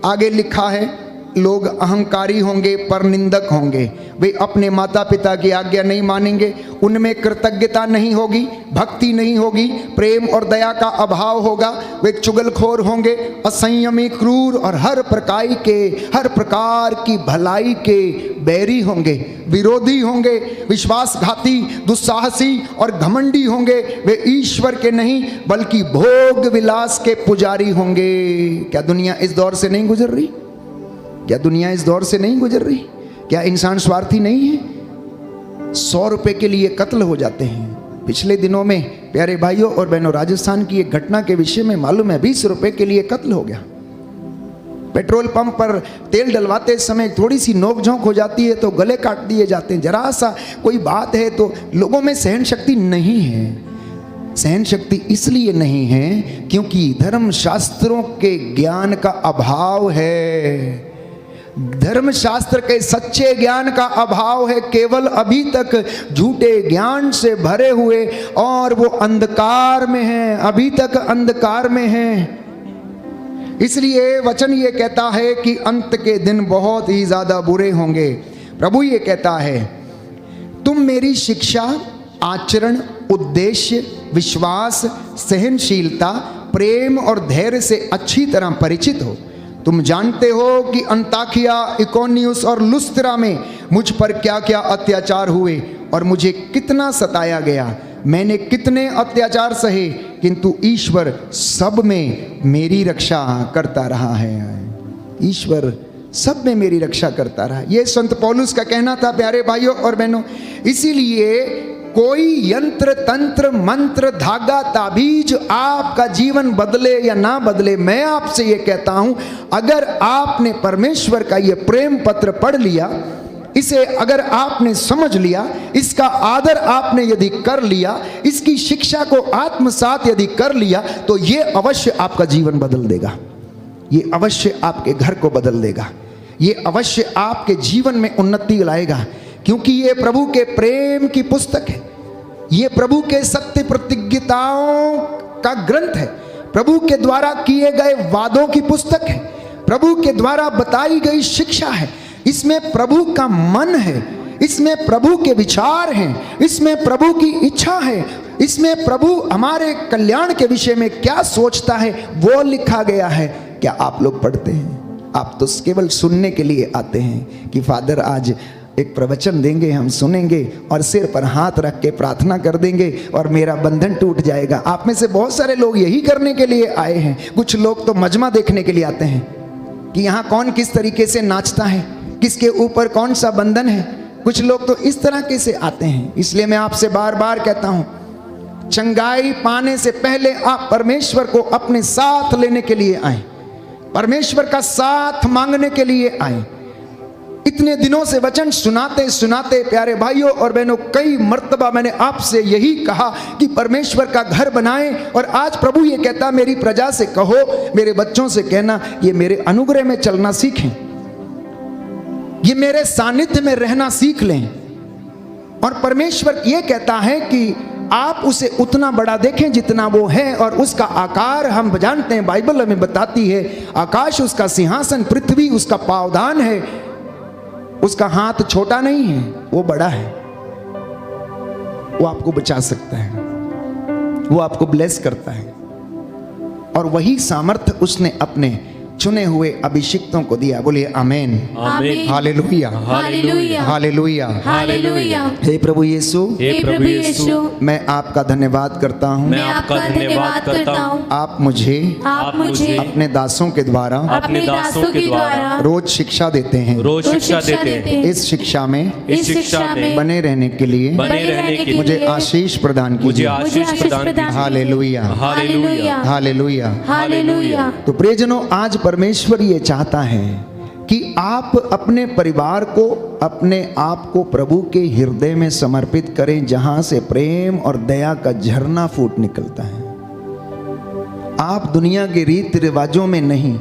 आगे लिखा है, लोग अहंकारी होंगे, परनिंदक होंगे, वे अपने माता पिता की आज्ञा नहीं मानेंगे, उनमें कृतज्ञता नहीं होगी, भक्ति नहीं होगी, प्रेम और दया का अभाव होगा, वे चुगलखोर होंगे, असंयमी, क्रूर और हर प्रकार की भलाई के बैरी होंगे, विरोधी होंगे, विश्वासघाती, दुस्साहसी और घमंडी होंगे। वे ईश्वर के नहीं बल्कि भोग विलास के पुजारी होंगे। क्या दुनिया इस दौर से नहीं गुजर रही? क्या दुनिया इस दौर से नहीं गुजर रही? क्या इंसान स्वार्थी नहीं है? 100 रुपए के लिए कत्ल हो जाते हैं। पिछले दिनों में प्यारे भाइयों और बहनों, राजस्थान की एक घटना के विषय में मालूम है, 20 रुपए के लिए कत्ल हो गया। पेट्रोल पंप पर तेल डलवाते समय थोड़ी सी नोकझोंक हो जाती है तो गले काट दिए जाते हैं। जरा सा कोई बात है तो लोगों में सहन शक्ति नहीं है। सहन शक्ति इसलिए नहीं है क्योंकि धर्म शास्त्रों के ज्ञान का अभाव है, धर्मशास्त्र के सच्चे ज्ञान का अभाव है। केवल अभी तक झूठे ज्ञान से भरे हुए और वो अंधकार में हैं, अभी तक अंधकार में हैं। इसलिए वचन ये कहता है कि अंत के दिन बहुत ही ज्यादा बुरे होंगे। प्रभु ये कहता है, तुम मेरी शिक्षा, आचरण, उद्देश्य, विश्वास, सहनशीलता, प्रेम और धैर्य से अच्छी तरह परिचित हो। तुम जानते हो कि अंताकिया, इकोनियुस और लुस्त्रा में मुझ पर क्या क्या अत्याचार हुए और मुझे कितना सताया गया। मैंने कितने अत्याचार सहे, किंतु ईश्वर सब में मेरी रक्षा करता रहा है। ईश्वर सब में मेरी रक्षा करता रहा। ये संत पौलुस का कहना था प्यारे भाइयों और बहनों। इसीलिए कोई यंत्र तंत्र मंत्र धागा ताबीज आपका जीवन बदले या ना बदले, मैं आपसे ये कहता हूं, अगर आपने परमेश्वर का ये प्रेम पत्र पढ़ लिया, इसे अगर आपने समझ लिया, इसका आदर आपने यदि कर लिया, इसकी शिक्षा को आत्मसात यदि कर लिया, तो ये अवश्य आपका जीवन बदल देगा। ये अवश्य आपके घर को बदल देगा। ये अवश्य आपके जीवन में उन्नति लाएगा, क्योंकि ये प्रभु के प्रेम की पुस्तक है। ये प्रभु के सत्य प्रतिज्ञताओं का ग्रंथ है। प्रभु के द्वारा किए गए वादों की पुस्तक है। प्रभु के द्वारा बताई गई शिक्षा है। इसमें प्रभु का मन है, इसमें प्रभु के विचार हैं, इसमें प्रभु की इच्छा है, इसमें प्रभु हमारे कल्याण के विषय में क्या सोचता है वो लिखा गया है। क्या आप लोग पढ़ते हैं? आप तो केवल सुनने के लिए आते हैं कि फादर आज एक प्रवचन देंगे, हम सुनेंगे और सिर पर हाथ रख के प्रार्थना कर देंगे और मेरा बंधन टूट जाएगा। आप में से बहुत सारे लोग यही करने के लिए आए हैं। कुछ लोग तो मजमा देखने के लिए आते हैं कि यहाँ कौन किस तरीके से नाचता है, किसके ऊपर कौन सा बंधन है। कुछ लोग तो इस तरह के से आते हैं। इसलिए मैं आपसे बार बार कहता हूं, चंगाई पाने से पहले आप परमेश्वर को अपने साथ लेने के लिए आए, परमेश्वर का साथ मांगने के लिए आए। इतने दिनों से वचन सुनाते सुनाते प्यारे भाइयों और बहनों, कई मर्तबा मैंने आपसे यही कहा कि परमेश्वर का घर बनाएं, और आज प्रभु ये कहता, मेरी प्रजा से कहो, मेरे बच्चों से कहना, ये मेरे अनुग्रह में चलना सीखें, ये मेरे सानिध्य में रहना सीख लें। और परमेश्वर ये कहता है कि आप उसे उतना बड़ा देखें जितना वो है, और उसका आकार हम जानते हैं, बाइबल हमें बताती है, आकाश उसका सिंहासन, पृथ्वी उसका पावदान है। उसका हाथ छोटा नहीं है, वो बड़ा है। वो आपको बचा सकता है, वो आपको ब्लेस करता है, और वही सामर्थ्य उसने अपने चुने हुए अभिषिक्तों को दिया। बोलिए आमेन, आमीन। हालेलुया, हालेलुया, हालेलुया। हालेलुया। हे प्रभु यीशु, हे प्रभु यीशु, मैं आपका धन्यवाद करता हूँ। मैं आपका धन्यवाद करता हूँ। आप मुझे अपने दासों के द्वारा अपने दासों के द्वारा रोज शिक्षा देते हैं। रोज शिक्षा देते हैं। इस शिक्षा में में बने रहने के लिए बने रहने के लिए मुझे आशीष प्रदान मुझे कीजिए। आशीष प्रदान कीजिए। हालेलुया, हालेलुया, हालेलुया। हालेलुया। तो प्रियजनों, आज परमेश्वर ये चाहता है कि आप अपने परिवार को, अपने आप को प्रभु के हृदय में समर्पित करें, जहां से प्रेम और दया का झरना फूट निकलता है। आप दुनिया के रीति रिवाजों में नहीं,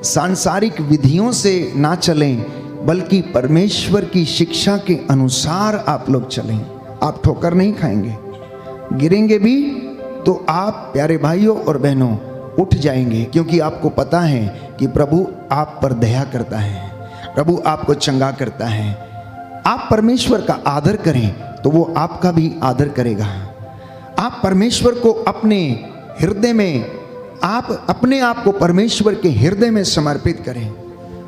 सांसारिक विधियों से ना चलें, बल्कि परमेश्वर की शिक्षा के अनुसार आप लोग चलें। आप ठोकर नहीं खाएंगे, गिरेंगे भी तो आप प्यारे भाइयों और बहनों उठ जाएंगे, क्योंकि आपको पता है कि प्रभु आप पर दया करता है, प्रभु आपको चंगा करता है। आप परमेश्वर का आदर करें तो वो आपका भी आदर करेगा। आप परमेश्वर को अपने हृदय में, आप अपने आप को परमेश्वर के हृदय में समर्पित करें।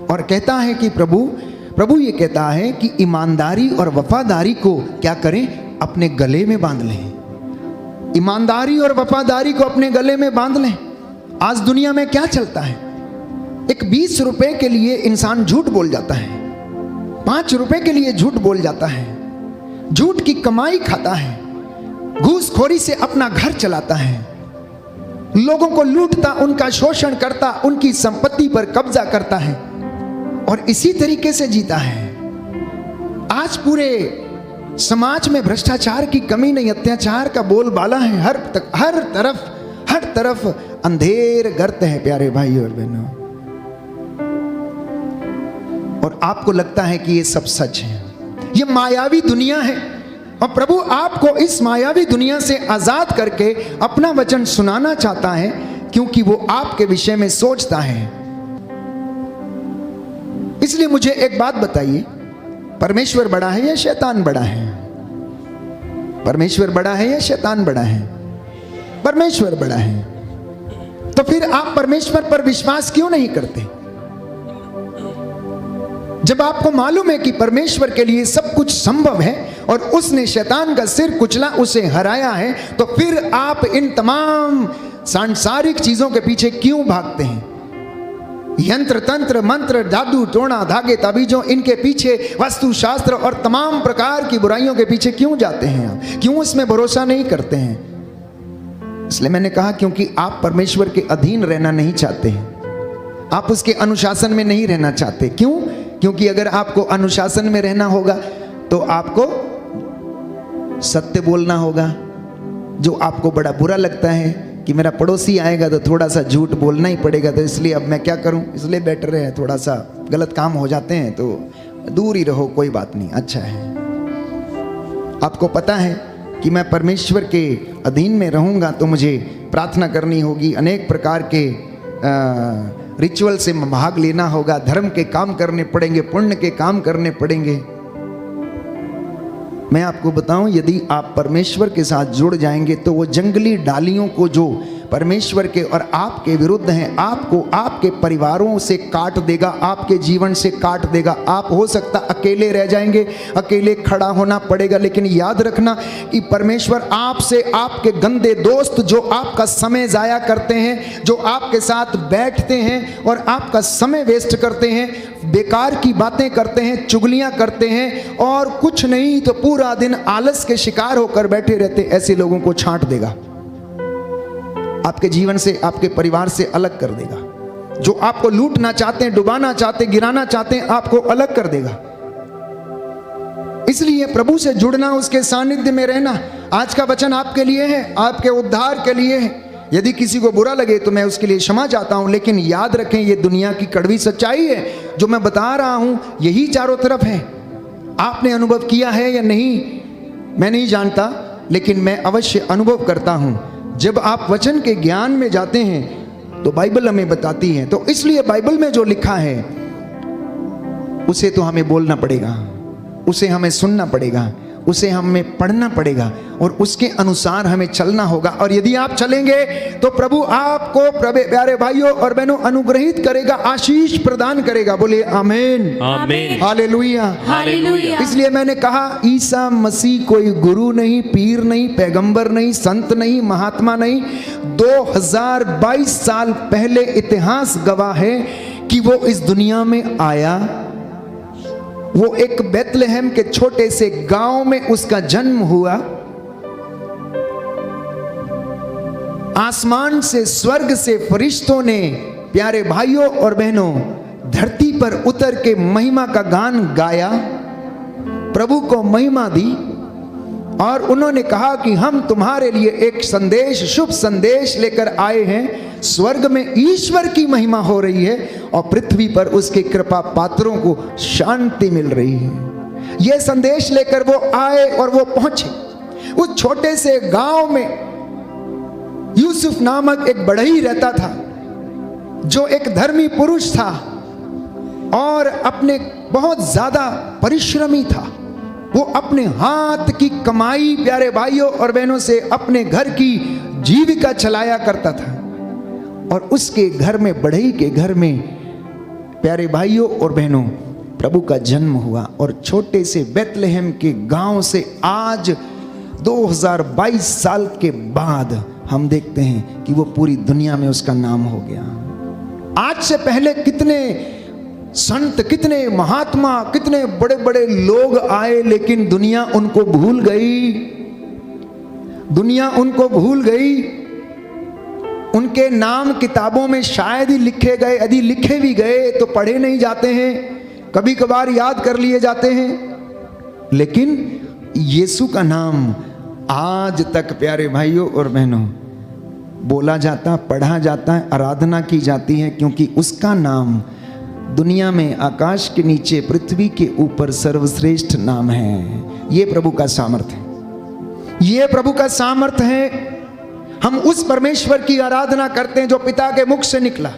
और कहता है कि प्रभु ये कहता है कि ईमानदारी और वफादारी को क्या करें? अपने गले में बांध लें। ईमानदारी और वफादारी को अपने गले में बांध लें। आज दुनिया में क्या चलता है? एक 20 रुपए के लिए इंसान झूठ बोल जाता है, 5 रुपए के लिए झूठ बोल जाता है, झूठ की कमाई खाता है, घूसखोरी से अपना घर चलाता है, लोगों को लूटता, उनका शोषण करता, उनकी संपत्ति पर कब्जा करता है और इसी तरीके से जीता है। आज पूरे समाज में भ्रष्टाचार की कमी नहीं, अत्याचार का बोलबाला है। हर तरफ अंधेर गर्त है प्यारे भाई और बहनों, और आपको लगता है कि ये सब सच है। ये मायावी दुनिया है और प्रभु आपको इस मायावी दुनिया से आजाद करके अपना वचन सुनाना चाहता है, क्योंकि वो आपके विषय में सोचता है। इसलिए मुझे एक बात बताइए, परमेश्वर बड़ा है या शैतान बड़ा है? परमेश्वर बड़ा है या शैतान बड़ा है? परमेश्वर बड़ा है। तो फिर आप परमेश्वर पर विश्वास क्यों नहीं करते? जब आपको मालूम है कि परमेश्वर के लिए सब कुछ संभव है और उसने शैतान का सिर कुचला, उसे हराया है, तो फिर आप इन तमाम सांसारिक चीजों के पीछे क्यों भागते हैं? यंत्र तंत्र मंत्र जादू टोना धागे ताबीजों, इनके पीछे वस्तु शास्त्र और तमाम प्रकार की बुराइयों के पीछे क्यों जाते हैं आप? क्यों उसमें भरोसा नहीं करते हैं? इसलिए मैंने कहा क्योंकि आप परमेश्वर के अधीन रहना नहीं चाहते हैं, आप उसके अनुशासन में नहीं रहना चाहते। क्यों? क्योंकि अगर आपको अनुशासन में रहना होगा तो आपको सत्य बोलना होगा। जो आपको बड़ा बुरा लगता है कि मेरा पड़ोसी आएगा तो थोड़ा सा झूठ बोलना ही पड़ेगा, तो इसलिए अब मैं क्या करूं, इसलिए बेटर है थोड़ा सा गलत काम हो जाते हैं तो दूर ही रहो, कोई बात नहीं, अच्छा है। आपको पता है कि मैं परमेश्वर के अधीन में रहूंगा तो मुझे प्रार्थना करनी होगी, अनेक प्रकार के रिचुअल से भाग लेना होगा, धर्म के काम करने पड़ेंगे, पुण्य के काम करने पड़ेंगे। मैं आपको बताऊं, यदि आप परमेश्वर के साथ जुड़ जाएंगे तो वो जंगली डालियों को जो परमेश्वर के और आपके विरुद्ध हैं, आपको आपके परिवारों से काट देगा, आपके जीवन से काट देगा। आप हो सकता अकेले रह जाएंगे, अकेले खड़ा होना पड़ेगा, लेकिन याद रखना कि परमेश्वर आपसे, आपके गंदे दोस्त जो आपका समय जाया करते हैं, जो आपके साथ बैठते हैं और आपका समय वेस्ट करते हैं, बेकार की बातें करते हैं, चुगलियां करते हैं और कुछ नहीं तो पूरा दिन आलस के शिकार होकर बैठे रहते, ऐसे लोगों को छांट देगा, आपके जीवन से, आपके परिवार से अलग कर देगा। जो आपको लूटना चाहते हैं, डुबाना चाहते हैं, गिराना चाहते हैं, आपको अलग कर देगा। इसलिए प्रभु से जुड़ना, उसके सानिध्य में रहना, आज का वचन आपके लिए है, आपके उद्धार के लिए है। यदि किसी को बुरा लगे तो मैं उसके लिए क्षमा चाहता हूं, लेकिन याद रखें ये दुनिया की कड़वी सच्चाई है। जो मैं बता रहा हूं यही चारों तरफ है। आपने अनुभव किया है या नहीं मैं नहीं जानता, लेकिन मैं अवश्य अनुभव करता हूं। जब आप वचन के ज्ञान में जाते हैं तो बाइबल हमें बताती है, तो इसलिए बाइबल में जो लिखा है उसे तो हमें बोलना पड़ेगा, उसे हमें सुनना पड़ेगा, उसे हमें पढ़ना पड़ेगा और उसके अनुसार हमें चलना होगा। और यदि आप चलेंगे तो प्रभु आपको प्यारे भाइयों और बहनों अनुग्रहित करेगा, आशीष प्रदान करेगा। बोले आमीन, आमीन, हालेलुया, हालेलुया। इसलिए मैंने कहा ईसा मसीह कोई गुरु नहीं, पीर नहीं, पैगंबर नहीं, संत नहीं, महात्मा नहीं। 2022 साल पहले इतिहास गवाह है कि वो इस दुनिया में आया। वो एक बेथलेहम के छोटे से गांव में उसका जन्म हुआ। आसमान से, स्वर्ग से फरिश्तों ने, प्यारे भाइयों और बहनों, धरती पर उतर के महिमा का गान गाया, प्रभु को महिमा दी और उन्होंने कहा कि हम तुम्हारे लिए एक संदेश, शुभ संदेश लेकर आए हैं। स्वर्ग में ईश्वर की महिमा हो रही है और पृथ्वी पर उसके कृपा पात्रों को शांति मिल रही है। यह संदेश लेकर वो आए और वो पहुंचे उस छोटे से गांव में। यूसुफ नामक एक बढ़ई रहता था जो एक धर्मी पुरुष था और अपने बहुत ज्यादा परिश्रमी था। वो अपने हाथ की कमाई, प्यारे भाइयों और बहनों, से अपने घर की जीविका चलाया करता था। और उसके घर में, बढ़ई के घर में, प्यारे भाइयों और बहनों, प्रभु का जन्म हुआ। और छोटे से बेथलेहम के गांव से आज 2022 साल के बाद हम देखते हैं कि वो पूरी दुनिया में उसका नाम हो गया। आज से पहले कितने संत, कितने महात्मा, कितने बड़े बड़े लोग आए, लेकिन दुनिया उनको भूल गई। दुनिया उनको भूल गई। उनके नाम किताबों में शायद ही लिखे गए, यदि लिखे भी गए तो पढ़े नहीं जाते हैं, कभी कभार याद कर लिए जाते हैं। लेकिन यीशु का नाम आज तक, प्यारे भाइयों और बहनों, बोला जाता, पढ़ा जाता है, आराधना की जाती है, क्योंकि उसका नाम दुनिया में, आकाश के नीचे, पृथ्वी के ऊपर सर्वश्रेष्ठ नाम है। ये प्रभु का सामर्थ्य है, ये प्रभु का सामर्थ्य है। हम उस परमेश्वर की आराधना करते हैं जो पिता के मुख से निकला।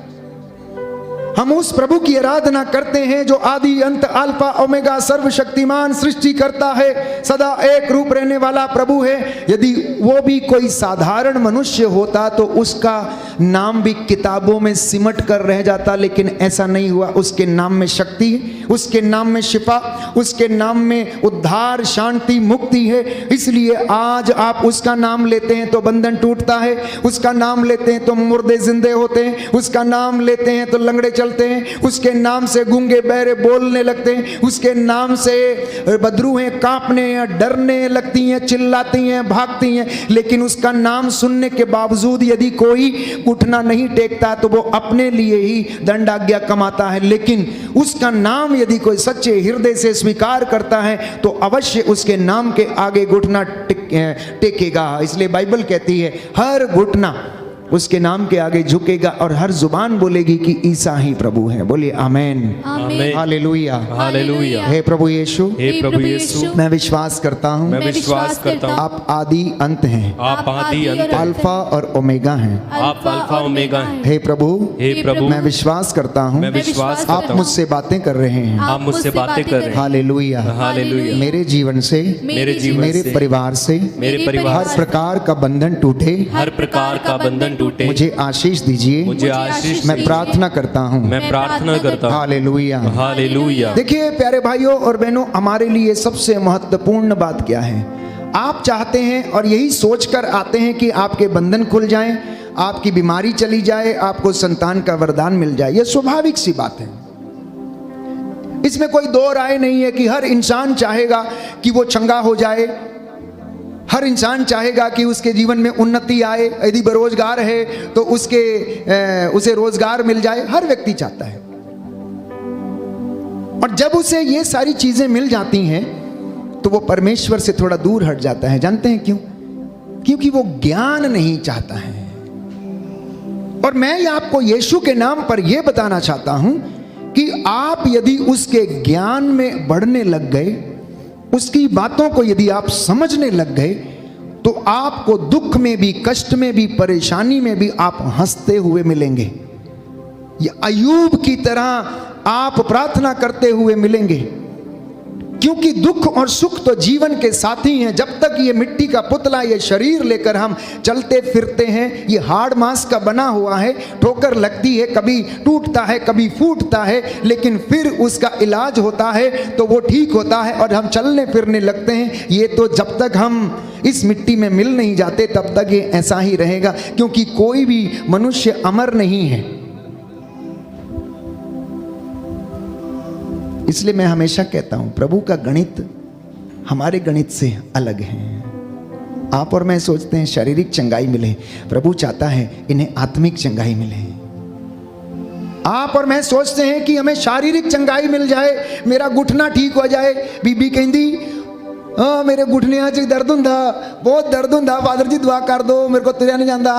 हम उस प्रभु की आराधना करते हैं जो आदि अंत अल्फा ओमेगा सर्वशक्तिमान सृष्टि करता है, सदा एक रूप रहने वाला प्रभु है। यदि वो भी कोई साधारण मनुष्य होता तो उसका नाम भी किताबों में सिमट कर रह जाता, लेकिन ऐसा नहीं हुआ। उसके नाम में शक्ति है, उसके नाम में शिफा, उसके नाम में उद्धार, शांति, मुक्ति है। इसलिए आज आप उसका नाम लेते हैं तो बंधन टूटता है, उसका नाम लेते हैं तो मुर्दे जिंदे होते हैं, उसका नाम लेते हैं तो लंगड़े चलते हैं, उसके नाम से गूंगे बहरे बोलने लगते हैं, उसके नाम से बदरूहें कांपने या डरने लगती हैं, चिल्लाती हैं, भागती हैं। लेकिन उसका नाम सुनने के बावजूद यदि कोई घुटना नहीं टेकता तो वो अपने लिए ही दंडाज्ञा कमाता है। लेकिन उसका नाम यदि कोई सच्चे हृदय से स्वीकार करता है तो अवश्य उसके नाम के आगे घुटना टेकेगा। इसलिए बाइबल कहती है हर घुटना उसके नाम के आगे झुकेगा और हर जुबान बोलेगी कि ईसा ही प्रभु है। बोलिए आमेन, आमेन, हालेलुया, हालेलुया। हे प्रभु यीशु, हे प्रभु यीशु, मैं विश्वास करता हूँ मैं विश्वास करता हूँ आप आदि अंत हैं, आप आदि अंत हैं, अल्फा और ओमेगा हैं। आप अल्फा ओमेगा हैं। हे प्रभु, हे प्रभु, मैं विश्वास करता हूँ मैं विश्वास आप करता हूँ मुझसे बातें कर रहे हैं। आप मुझसे बातें कर रहे हैं। Hallelujah, hallelujah. मेरे जीवन से, मेरे जीवन मेरे से, परिवार से मेरे परिवार हर प्रकार का बंधन टूटे, हर प्रकार का बंधन टूटे। मुझे आशीष दीजिए, मुझे आशीष मैं प्रार्थना करता हूँ। मैं प्रार्थना करता हूँ। हालेलुया, हालेलुया। देखिए प्यारे भाइयों और बहनों, हमारे लिए सबसे महत्वपूर्ण बात क्या है? आप चाहते हैं और यही सोचकर आते हैं कि आपके बंधन खुल जाएं, आपकी बीमारी चली जाए, आपको संतान का वरदान मिल जाए। यह स्वाभाविक सी बात है, इसमें कोई दो राय नहीं है कि हर इंसान चाहेगा कि वो चंगा हो जाए, हर इंसान चाहेगा कि उसके जीवन में उन्नति आए। यदि बेरोजगार है तो उसे रोजगार मिल जाए, हर व्यक्ति चाहता है। और जब उसे ये सारी चीजें मिल जाती हैं तो वो परमेश्वर से थोड़ा दूर हट जाता है। जानते हैं क्यों? क्योंकि वो ज्ञान नहीं चाहता है। और मैं आपको यीशु के नाम पर यह बताना चाहता हूं कि आप यदि उसके ज्ञान में बढ़ने लग गए, उसकी बातों को यदि आप समझने लग गए, तो आपको दुख में भी, कष्ट में भी, परेशानी में भी आप हंसते हुए मिलेंगे। ये अय्यूब की तरह आप प्रार्थना करते हुए मिलेंगे, क्योंकि दुख और सुख तो जीवन के साथी हैं। जब तक ये मिट्टी का पुतला, ये शरीर लेकर हम चलते फिरते हैं, ये हाड़ मांस का बना हुआ है, ठोकर लगती है, कभी टूटता है, कभी फूटता है, लेकिन फिर उसका इलाज होता है तो वो ठीक होता है और हम चलने फिरने लगते हैं। ये तो जब तक हम इस मिट्टी में मिल नहीं जाते तब तक ये ऐसा ही रहेगा, क्योंकि कोई भी मनुष्य अमर नहीं है। इसलिए मैं हमेशा कहता हूं प्रभु का गणित हमारे गणित से अलग है। आप और मैं सोचते हैं शारीरिक चंगाई मिले, प्रभु चाहता है इन्हें आत्मिक चंगाई मिले। आप और मैं सोचते हैं कि हमें शारीरिक चंगाई मिल जाए, मेरा घुटना ठीक हो जाए। बीबी कहती मेरे घुटने च दर्द हुंदा, बहुत दर्द हुंदा, फादर जी दुआ कर दो, मेरे को तुरया नहीं जाता।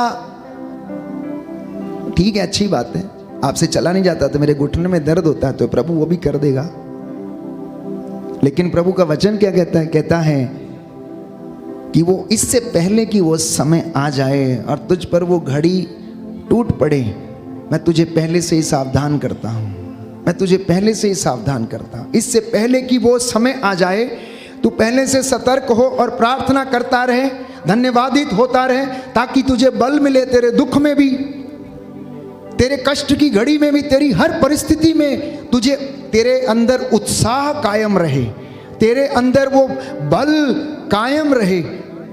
ठीक है, अच्छी बात है, आपसे चला नहीं जाता तो मेरे घुटने में दर्द होता है तो प्रभु वो भी कर देगा। लेकिन प्रभु का वचन क्या कहता है? कहता है कि वो इससे पहले कि वो समय आ जाए और तुझ पर वो घड़ी टूट पड़े, मैं तुझे पहले से ही सावधान करता हूं, मैं तुझे पहले से ही सावधान करता हूं। इससे पहले कि वो समय आ जाए तू पहले से सतर्क हो और प्रार्थना करता रहे, धन्यवादित होता रहे, ताकि तुझे बल मिले तेरे दुख में भी, तेरे कष्ट की घड़ी में भी, तेरी हर परिस्थिति में तुझे, तेरे अंदर उत्साह कायम रहे, तेरे अंदर वो बल कायम रहे,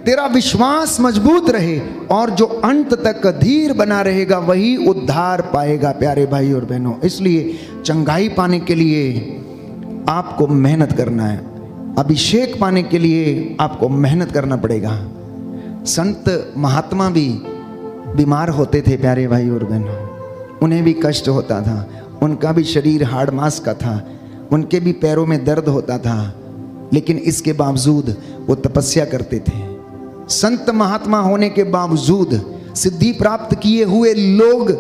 तेरा विश्वास मजबूत रहे, और जो अंत तक धीर बना रहेगा वही उद्धार पाएगा। प्यारे भाई और बहनों, इसलिए चंगाई पाने के लिए आपको मेहनत करना है, अभिषेक पाने के लिए आपको मेहनत करना पड़ेगा। संत महात्मा भी बीमार होते थे प्यारे भाई और बहनों, उन्हें भी कष्ट होता था, उनका भी शरीर हाड़ मांस का था, उनके भी पैरों में दर्द होता था, लेकिन इसके बावजूद वो तपस्या करते थे। संत महात्मा होने के बावजूद, सिद्धि प्राप्त किए हुए लोग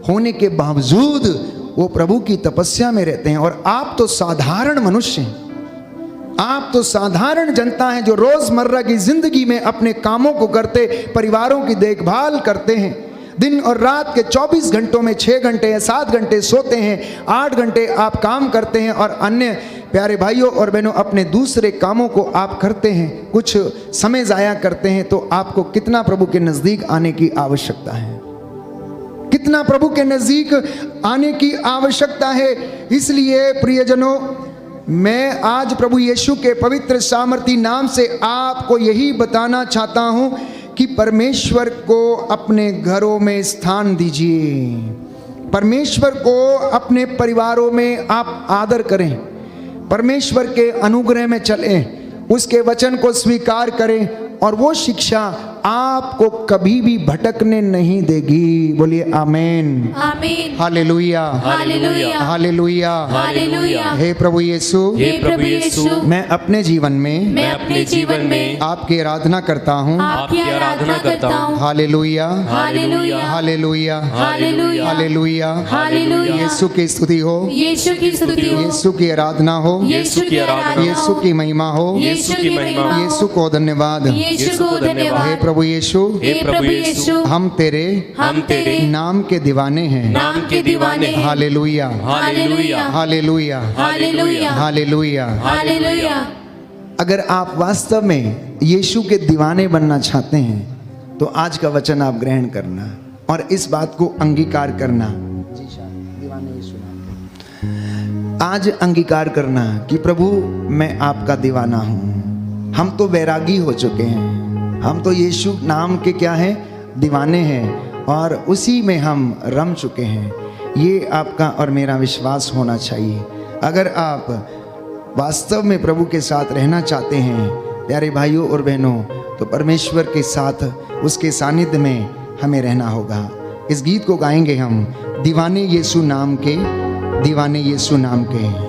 होने के बावजूद वो प्रभु की तपस्या में रहते हैं। और आप तो साधारण मनुष्य हैं, आप तो साधारण जनता हैं जो रोजमर्रा की जिंदगी में अपने कामों को करते, परिवारों की देखभाल करते हैं, दिन और रात के 24 घंटों में 6 घंटे या 7 घंटे सोते हैं, 8 घंटे आप काम करते हैं और अन्य प्यारे भाइयों और बहनों अपने दूसरे कामों को आप करते हैं, कुछ समय ज़ाया करते हैं, तो आपको कितना प्रभु के नज़दीक आने की आवश्यकता है, कितना प्रभु के नज़दीक आने की आवश्यकता है। इसलिए प्रियजनों, मैं आज प्रभु यीशु के पवित्र सामर्थी नाम से आपको यही बताना चाहता हूं कि परमेश्वर को अपने घरों में स्थान दीजिए, परमेश्वर को अपने परिवारों में आप आदर करें, परमेश्वर के अनुग्रह में चलें, उसके वचन को स्वीकार करें और वो शिक्षा आपको कभी भी भटकने नहीं देगी। बोलिए आमीन, आमीन, हालेलुया, हालेलुया, हालेलुया, हालेलुया। हे प्रभु यीशु, हे प्रभु यीशु, मैं अपने जीवन में मैं अपने जीवन में आपकी आराधना करता हूँ। आपकी आराधना करता हूँ। हालेलुया, हालेलुया, हालेलुया, हालेलुया, हालेलुया, हालेलुया। यीशु की स्तुति हो, यीशु की स्तुति हो, यीशु की आराधना हो, यीशु की आराधना यीशु हो, की महिमा हो, यीशु की महिमा हो, यीशु को धन्यवाद। यीशु को हे धन्यवाद। प्रभु यीशु, हे प्रभु यीशु, हम तेरे हम तेरे नाम के दीवाने हैं। नाम के दीवाने हैं। हालेलुया, हालेलुया, हालेलुया, हालेलुया, हालेलुया। हालेलुया। अगर आप वास्तव में यीशु के दीवाने बनना चाहते हैं तो आज का वचन आप ग्रहण करना और इस बात को अंगीकार करना। आज अंगीकार करना कि प्रभु मैं आपका दीवाना हूँ। हम तो वैरागी हो चुके हैं, हम तो यीशु नाम के क्या हैं, दीवाने हैं और उसी में हम रम चुके हैं। ये आपका और मेरा विश्वास होना चाहिए। अगर आप वास्तव में प्रभु के साथ रहना चाहते हैं प्यारे भाइयों और बहनों, तो परमेश्वर के साथ उसके सानिध्य में हमें रहना होगा। इस गीत को गाएंगे हम, दीवाने यीशु नाम के, दीवाने यीशु नाम के।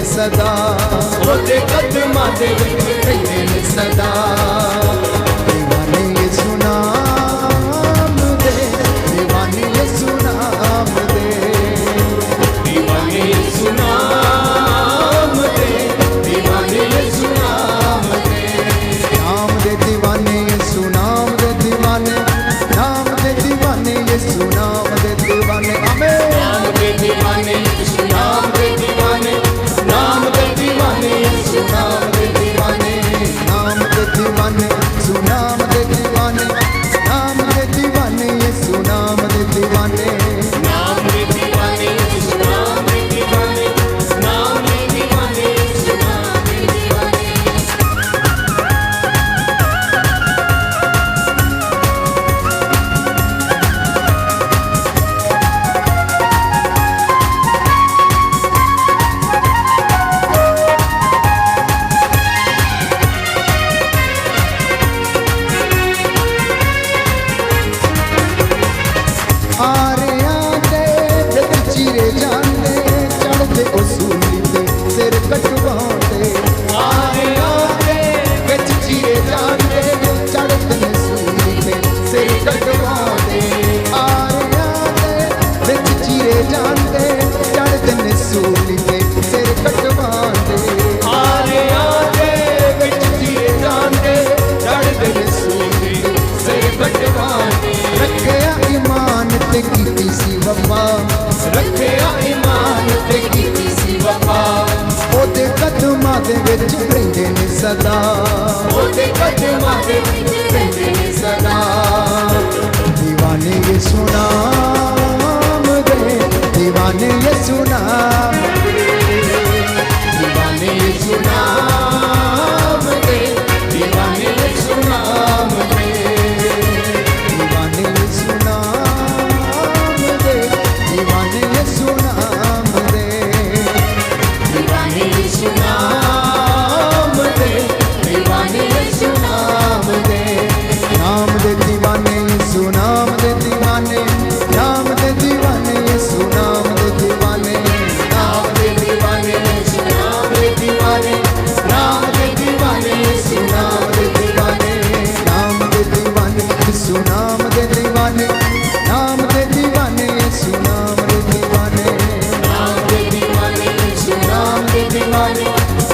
सदा ओदे कदमां दे विच रहिंदे ने सदा दीवाने यीशु नाम दे दीवाने यीशु नाम दे दीवाने यीशु ਆਰਿਆਂ ਦੇ ਵਿੱਚ ਚੀਰੇ ਜਾਂਦੇ ਚੜਦੇ ਉਸੂਲੀ ਤੇ ਸਿਰ ਕਟਵਾਉਂਦੇ ਆਰਿਆਂ ਦੇ ਵਿੱਚ ਚੀਰੇ ਜਾਂਦੇ ਚੜਦੇ ਉਸੂਲੀ ਤੇ ਸਿਰ ਕਟਵਾਉਂਦੇ ਆਰਿਆਂ ਦੇ ਵਿੱਚ ਚੀਰੇ ਜਾਂਦੇ ਚੜਦੇ ਉਸੂਲੀ ਤੇ ਸਿਰ ਕਟਵਾਉਂਦੇ ਆਰਿਆਂ ਦੇ ਵਿੱਚ ਚੀਰੇ ਜਾਂਦੇ ਚੜ੍ਹਦੇ ਰਸੂਲੀ ਸਿਰ ਕਟਵਾਉਂਦੇ ਰੱਖਿਆ ਈਮਾਨ ਤੇ ਕੀਤੀ ਸੀ ਵਫਾ ਰੱਖਿਆ ਈਮਾਨ ਤੇ ਕੀਤੀ ਸੀ ਵਫਾ ਉਹਦੇ ਕਦਮਾਂ ਦੇ ਵਿੱਚ ਰਹਿੰਦੇ ਨੇ ਸਦਾ ਉਹਦੇ ਕਦਮਾਂ ਦੇ ਵਿੱਚ ਰਹਿੰਦੇ ਨੇ ਸਦਾ दीवाने यीशु नाम दे दीवाने यीशु नाम दीवाने यीशु नाम दे दीवाने यीशु नाम दे दीवाने यीशु नाम दे दीवाने यीशु नाम दे दीवाने यीशु नाम दे दीवाने यीशु नाम दे नाम दे दीवाने यीशु नाम दे दीवाने नाम दे दीवाने यीशु नाम दे दीवाने नाम दे दीवाने यीशु नाम दे दीवाने नाम दे दीवाने यीशु नाम दे दीवाने नाम दे दीवाने यीशु नाम दे दीवाने नाम दे दीवाने यीशु नाम दे दीवाने नाम दे दीवाने यीशु नाम दे दीवाने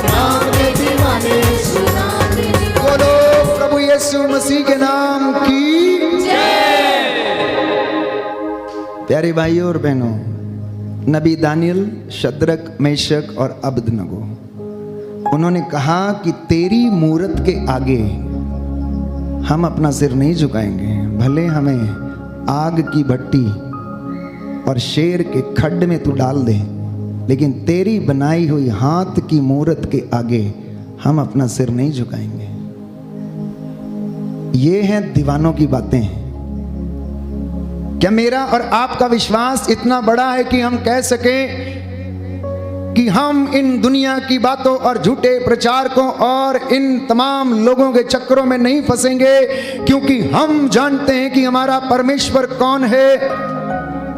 नाम दे दीवाने यीशु नाम दे दीवाने बोलो प्रभु यीशु मसीह के नाम की प्यारे भाइयों और बहनों, नबी दानियल, शद्रक, मेशक और अबदनगो, उन्होंने कहा कि तेरी मूरत के आगे हम अपना सिर नहीं झुकाएंगे, भले हमें आग की भट्टी और शेर के खड्ड में तू डाल दे, लेकिन तेरी बनाई हुई हाथ की मूरत के आगे हम अपना सिर नहीं झुकाएंगे। ये हैं दीवानों की बातें। क्या मेरा और आपका विश्वास इतना बड़ा है कि हम कह सकें कि हम इन दुनिया की बातों और झूठे प्रचारकों और इन तमाम लोगों के चक्करों में नहीं फंसेंगे, क्योंकि हम जानते हैं कि हमारा परमेश्वर कौन है।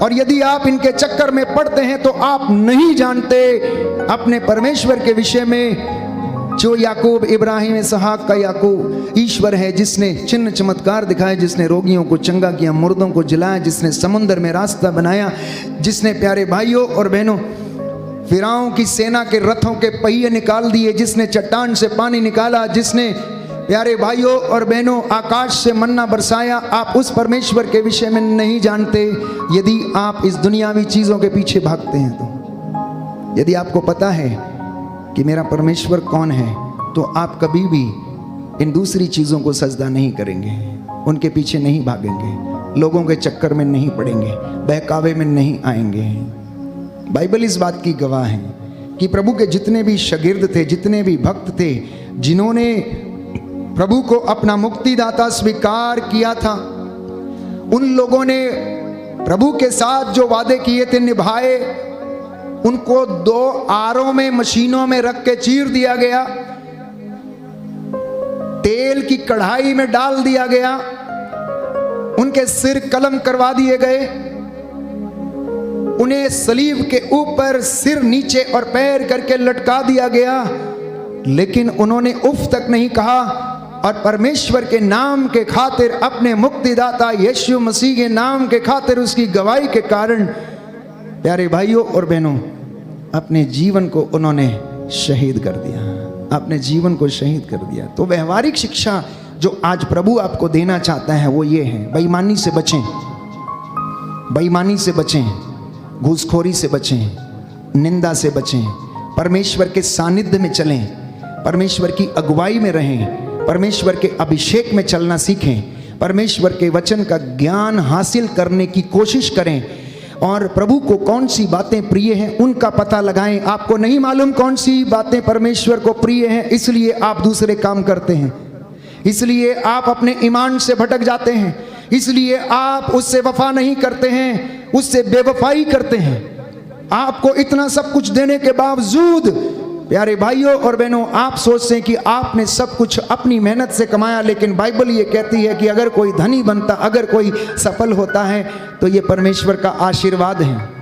और यदि आप इनके चक्कर में पड़ते हैं तो आप नहीं जानते अपने परमेश्वर के विषय में, जो याकूब, इब्राहिम, इसहाक का याकूब ईश्वर है, जिसने चिन्ह चमत्कार दिखाए, जिसने रोगियों को चंगा किया, मुर्दों को जिलाया, जिसने समुद्र में रास्ता बनाया, जिसने प्यारे भाइयों और बहनों फिरौन की सेना के रथों के पहिए निकाल दिए, जिसने चट्टान से पानी निकाला, जिसने प्यारे भाइयों और बहनों आकाश से मन्ना बरसाया, आप उस परमेश्वर के विषय में नहीं जानते। यदि आप इस दुनियावी चीज़ों के पीछे भागते हैं तो, यदि आपको पता है कि मेरा परमेश्वर कौन है, तो आप कभी भी इन दूसरी चीज़ों को सजदा नहीं करेंगे, उनके पीछे नहीं भागेंगे, लोगों के चक्कर में नहीं पड़ेंगे, बहकावे में नहीं आएंगे। बाइबल इस बात की गवाह है कि प्रभु के जितने भी शागिर्द थे, जितने भी भक्त थे, जिन्होंने प्रभु को अपना मुक्तिदाता स्वीकार किया था, उन लोगों ने प्रभु के साथ जो वादे किए थे निभाए। उनको 2 आरों में, मशीनों में रख के चीर दिया गया, तेल की कढ़ाई में डाल दिया गया, उनके सिर कलम करवा दिए गए, उन्हें सलीब के ऊपर सिर नीचे और पैर करके लटका दिया गया, लेकिन उन्होंने उफ तक नहीं कहा और परमेश्वर के नाम के खातिर, अपने मुक्तिदाता यीशु मसीह के नाम के खातिर, उसकी गवाही के कारण प्यारे भाइयों और बहनों अपने जीवन को उन्होंने शहीद कर दिया, अपने जीवन को शहीद कर दिया। तो व्यवहारिक शिक्षा जो आज प्रभु आपको देना चाहता है वो ये है, बेईमानी से बचें, बेईमानी से बचें, घूसखोरी से बचें, निंदा से बचें, परमेश्वर के सानिध्य में चलें, परमेश्वर की अगुवाई में रहें, परमेश्वर के अभिषेक में चलना सीखें, परमेश्वर के वचन का ज्ञान हासिल करने की कोशिश करें और प्रभु को कौन सी बातें प्रिय हैं उनका पता लगाएं। आपको नहीं मालूम कौन सी बातें परमेश्वर को प्रिय हैं, इसलिए आप दूसरे काम करते हैं, इसलिए आप अपने ईमान से भटक जाते हैं, इसलिए आप उससे वफा नहीं करते हैं, उससे बेवफाई करते हैं। आपको इतना सब कुछ देने के बावजूद प्यारे भाइयों और बहनों, आप सोचते हैं कि आपने सब कुछ अपनी मेहनत से कमाया, लेकिन बाइबल ये कहती है कि अगर कोई धनी बनता, अगर कोई सफल होता है तो ये परमेश्वर का आशीर्वाद है।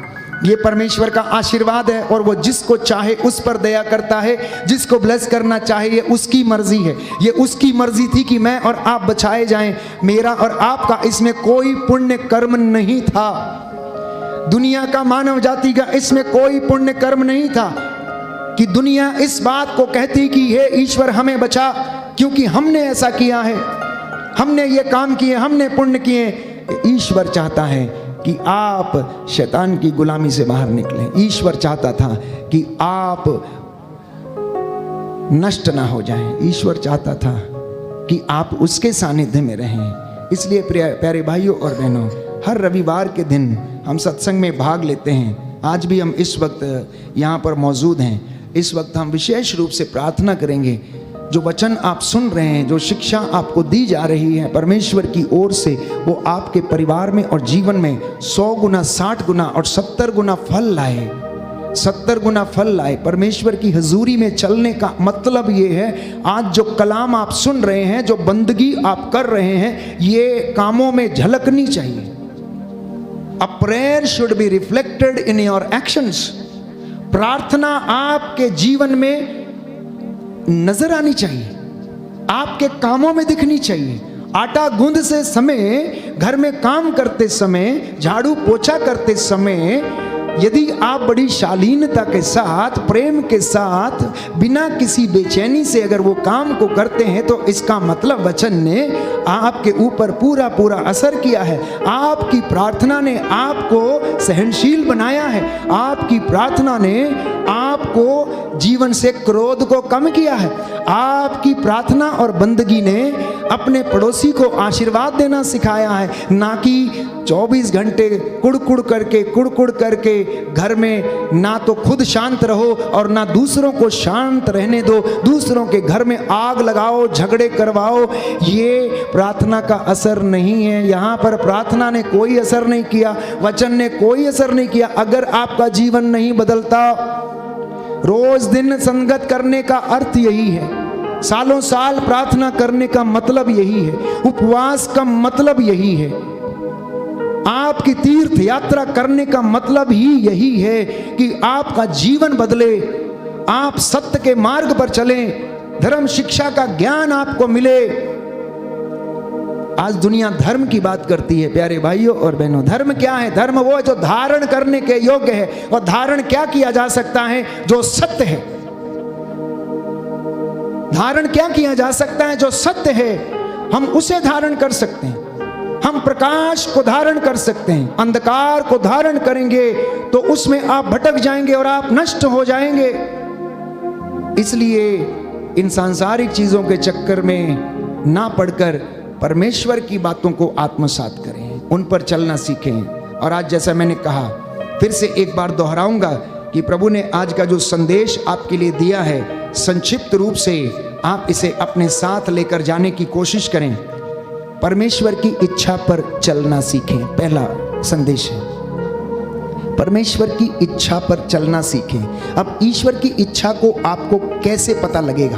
ये परमेश्वर का आशीर्वाद है और वो जिसको चाहे उस पर दया करता है, जिसको ब्लेस करना चाहे ये उसकी मर्जी है। ये उसकी मर्जी थी कि मैं और आप बचाए जाएं। मेरा और आपका इसमें कोई पुण्य कर्म नहीं था। दुनिया का, मानव जाति का इसमें कोई पुण्य कर्म नहीं था कि दुनिया इस बात को कहती कि हे ईश्वर हमें बचा, क्योंकि हमने ऐसा किया है, हमने ये काम किए, हमने पुण्य किए। ईश्वर चाहता है कि आप शैतान की गुलामी से बाहर निकलें। ईश्वर चाहता था कि आप नष्ट ना हो जाएं। ईश्वर चाहता था कि आप उसके सानिध्य में रहें। इसलिए प्यारे भाइयों और बहनों, हर रविवार के दिन हम सत्संग में भाग लेते हैं। आज भी हम इस वक्त यहाँ पर मौजूद हैं। इस वक्त हम विशेष रूप से प्रार्थना करेंगे। जो वचन आप सुन रहे हैं, जो शिक्षा आपको दी जा रही है परमेश्वर की ओर से, वो आपके परिवार में और जीवन में 100 गुना, 60 गुना और 70 गुना फल लाए। 70 गुना फल लाए। परमेश्वर की हजूरी में चलने का मतलब ये है, आज जो कलाम आप सुन रहे हैं, जो बंदगी आप कर रहे हैं, ये कामों में झलकनी चाहिए। A prayer should be reflected in your actions. प्रार्थना आपके जीवन में नजर आनी चाहिए, आपके कामों में दिखनी चाहिए। आटा गूंदते समय, घर में काम करते समय, झाड़ू पोछा करते समय यदि आप बड़ी शालीनता के साथ, प्रेम के साथ, बिना किसी बेचैनी से अगर वो काम को करते हैं, तो इसका मतलब वचन ने आपके ऊपर पूरा पूरा असर किया है। आपकी प्रार्थना ने आपको सहनशील बनाया है। आपकी प्रार्थना ने आपको जीवन से क्रोध को कम किया है। आपकी प्रार्थना और बंदगी ने अपने पड़ोसी को आशीर्वाद देना सिखाया है, ना कि 24 घंटे कुड़कुड़ करके घर में ना तो खुद शांत रहो और ना दूसरों को शांत रहने दो, दूसरों के घर में आग लगाओ, झगड़े करवाओ। ये प्रार्थना का असर नहीं है। यहाँ पर प्रार्थना ने कोई असर नहीं किया, वचन ने कोई असर नहीं किया अगर आपका जीवन नहीं बदलता। रोज दिन संगत करने का अर्थ यही है। सालों साल प्रार्थना करने का मतलब यही है। उपवास का मतलब यही है। आपकी तीर्थ यात्रा करने का मतलब ही यही है कि आपका जीवन बदले, आप सत्य के मार्ग पर चलें, धर्म शिक्षा का ज्ञान आपको मिले। आज दुनिया धर्म की बात करती है प्यारे भाइयों और बहनों। धर्म क्या है? धर्म वो है जो धारण करने के योग्य है। और धारण क्या किया जा सकता है? जो सत्य है। धारण क्या किया जा सकता है? जो सत्य है, हम उसे धारण कर सकते हैं। हम प्रकाश को धारण कर सकते हैं। अंधकार को धारण करेंगे तो उसमें आप भटक जाएंगे और आप नष्ट हो जाएंगे। इसलिए इन सांसारिक चीजों के चक्कर में ना पड़कर परमेश्वर की बातों को आत्मसात करें, उन पर चलना सीखें। और आज जैसा मैंने कहा, फिर से एक बार दोहराऊंगा कि प्रभु ने आज का जो संदेश आपके लिए दिया है, संक्षिप्त रूप से आप इसे अपने साथ लेकर जाने की कोशिश करें। परमेश्वर की इच्छा पर चलना सीखें। पहला संदेश है, परमेश्वर की इच्छा पर चलना सीखें। अब ईश्वर की इच्छा को आपको कैसे पता लगेगा?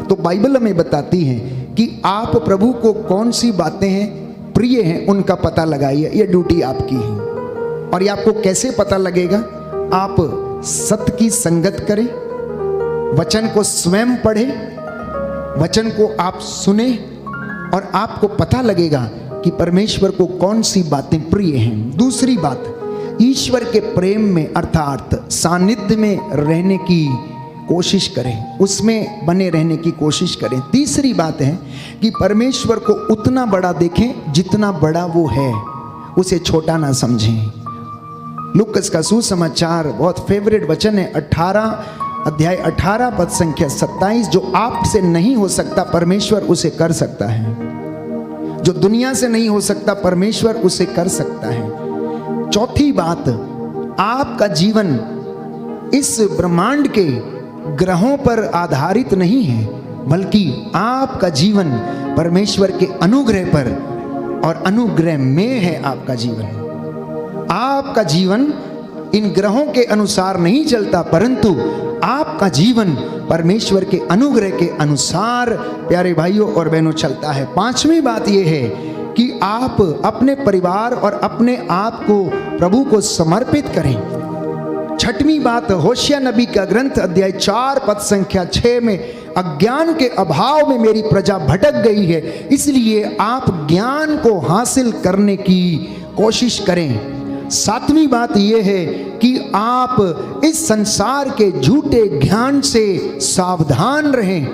तो बाइबल हमें बताती है कि आप प्रभु को कौन सी बातें हैं प्रिय हैं, उनका पता लगाइए। ये ड्यूटी आपकी है। और ये आपको कैसे पता लगेगा? आप सत्य की संगत करें, वचन को स्वयं पढ़ें, वचन को आप सुने, और आपको पता लगेगा कि परमेश्वर को कौन सी बातें प्रिय हैं। दूसरी बात, ईश्वर के प्रेम में अर्थात सानिध्य में रहने की कोशिश करें, उसमें बने रहने की कोशिश करें। तीसरी बात है कि परमेश्वर को उतना बड़ा देखें जितना बड़ा वो है, उसे छोटा ना समझें। लूकास का सुसमाचार बहुत फेवरेट वचन है, 18 अध्याय पद संख्या 27। जो आपसे नहीं हो सकता परमेश्वर उसे कर सकता है। जो दुनिया से नहीं हो सकता परमेश्वर उसे कर सकता है। चौथी बात, आपका जीवन इस ब्रह्मांड के ग्रहों पर आधारित नहीं है, बल्कि आपका जीवन परमेश्वर के अनुग्रह पर और अनुग्रह में है। आपका जीवन इन ग्रहों के अनुसार नहीं चलता, परंतु आपका जीवन परमेश्वर के अनुग्रह के अनुसार प्यारे भाइयों और बहनों चलता है। पांचवी बात यह है कि आप अपने परिवार और अपने आप को प्रभु को समर्पित करें। छठवीं बात, होशिया नबी का ग्रंथ अध्याय 4 पद संख्या 6 में, अज्ञान के अभाव में मेरी प्रजा भटक गई है, इसलिए आप ज्ञान को हासिल करने की कोशिश करें। सातवीं बात यह है कि आप इस संसार के झूठे ज्ञान से सावधान रहें,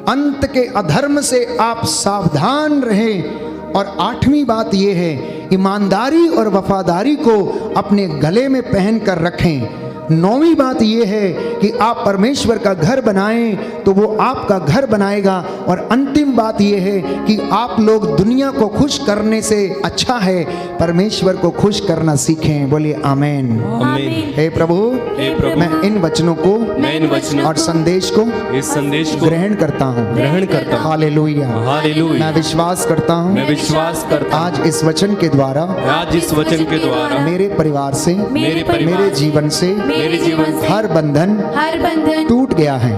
अंत के अधर्म से आप सावधान रहें। और आठवीं बात यह है, ईमानदारी और वफादारी को अपने गले में पहन कर रखें। नौवीं बात यह है कि आप परमेश्वर का घर बनाएं तो वो आपका घर बनाएगा। और अंतिम बात यह है कि आप लोग दुनिया को खुश करने से अच्छा है परमेश्वर को खुश करना सीखें। बोलिए आमीन। आमीन। हे प्रभु, मैं इन वचनों को और संदेश को, इस संदेश को ग्रहण करता हूँ। हालेलुया। हालेलुया। मैं विश्वास करता हूँ मैं विश्वास करता हूँ आज इस वचन के द्वारा, आज इस वचन के द्वारा मेरे परिवार से, मेरे जीवन से मेरे जीवन से हर बंधन टूट गया है।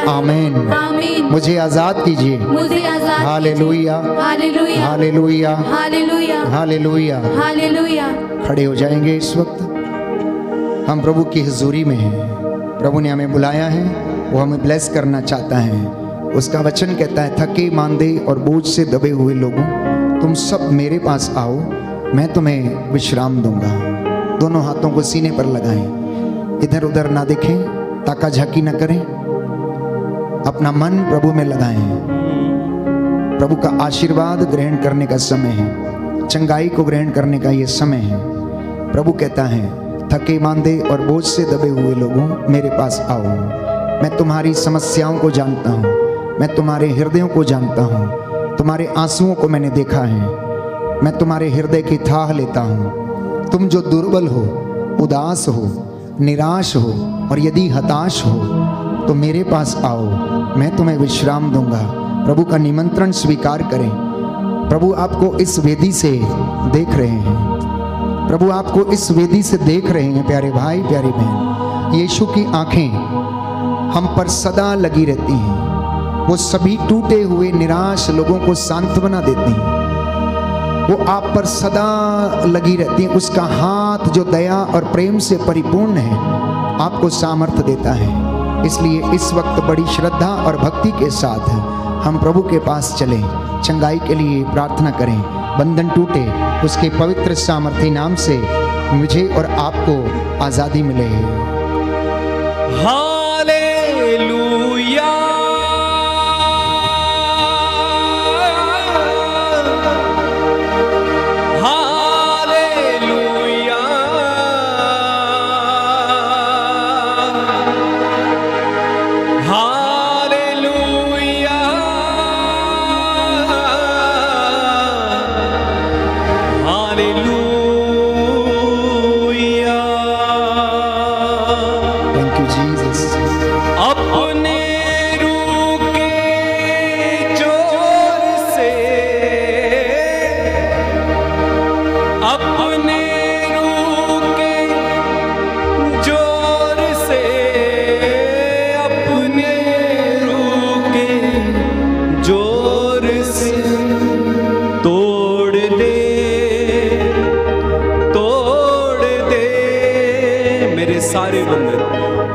आमीन। आमीन। मुझे आजाद कीजिए। मुझे आजाद हालेलुया। हालेलुया। हालेलुया। हालेलुया। हालेलुया। हालेलुया। खड़े हो जाएंगे। इस वक्त हम प्रभु की हुजूरी में हैं। प्रभु ने हमें बुलाया है, वो हमें ब्लेस करना चाहता है। उसका वचन कहता है, थके मांदे और बोझ से दबे हुए लोगों, तुम सब मेरे पास आओ, मैं तुम्हें विश्राम दूंगा। दोनों हाथों को सीने पर लगाएं, इधर उधर ना देखें, ताका झाकी ना करें, अपना मन प्रभु में लगाएं। प्रभु का आशीर्वाद ग्रहण करने का समय है, चंगाई को ग्रहण करने का ये समय है। प्रभु कहता है, थके मांदे और बोझ से दबे हुए लोगों मेरे पास आओ, मैं तुम्हारी समस्याओं को जानता हूँ, मैं तुम्हारे हृदयों को जानता हूँ, तुम्हारे आंसुओं को मैंने देखा है, मैं तुम्हारे हृदय की थाह लेता हूँ। तुम जो दुर्बल हो, उदास हो, निराश हो और यदि हताश हो तो मेरे पास आओ, मैं तुम्हें विश्राम दूंगा। प्रभु का निमंत्रण स्वीकार करें। प्रभु आपको इस वेदी से देख रहे हैं, प्रभु आपको इस वेदी से देख रहे हैं। प्यारे भाई, प्यारी बहन, यीशु की आंखें हम पर सदा लगी रहती हैं। वो सभी टूटे हुए निराश लोगों को सांत्वना देती हैं, वो आप पर सदा लगी रहती है। उसका हाथ जो दया और प्रेम से परिपूर्ण है आपको सामर्थ्य देता है। इसलिए इस वक्त बड़ी श्रद्धा और भक्ति के साथ हम प्रभु के पास चलें, चंगाई के लिए प्रार्थना करें। बंधन टूटे, उसके पवित्र सामर्थ्य नाम से मुझे और आपको आज़ादी मिले। हालेलुया।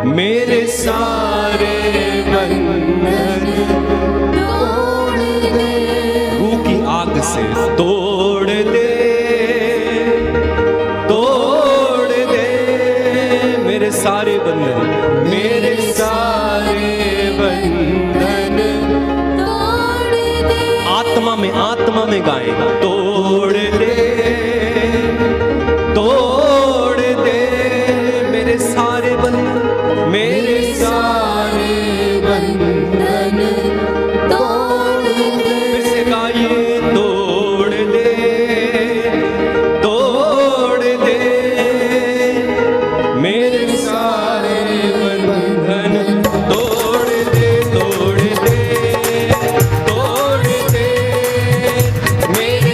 मेरे सारे बंधन तोड़ दे, रूह की आग से तोड़ दे, तोड़ दे मेरे सारे बंधन, मेरे सारे बंधन तोड़ दे। आत्मा में गाएगा, तोड़ दे, तोड़ दे मेरे सारे बंधन, मेरे सारे बंधन तोड़ दे। फिर से गाइए, तोड़ दे, तोड़ दे मेरे सारे बंधन, तोड़ दे, तोड़ दे, तोड़ दे मेरे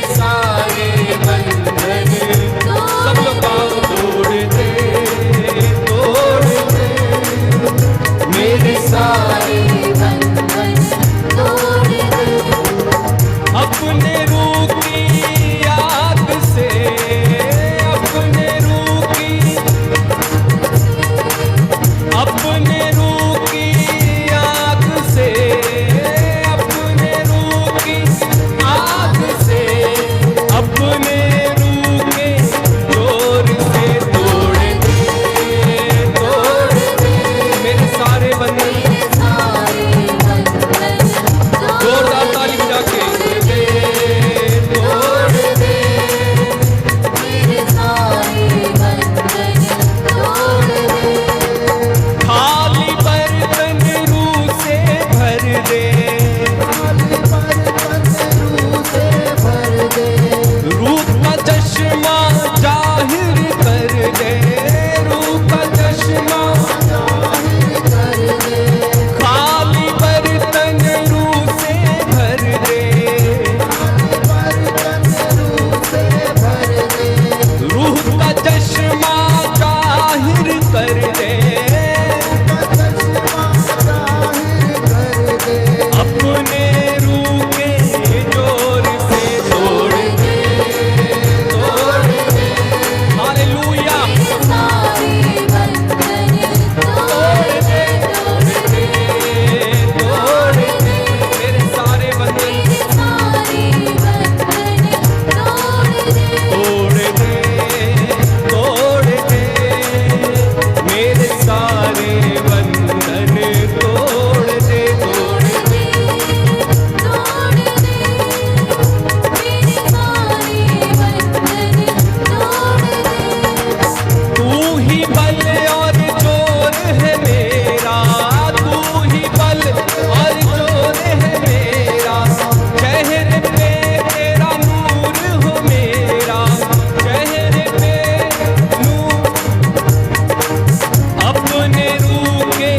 ही बल और जोर है मेरा, तू ही बल और जोर है मेरा, चेहरे पे तेरा नूर हो मेरा, चेहरे पे नूर, अपने रूह के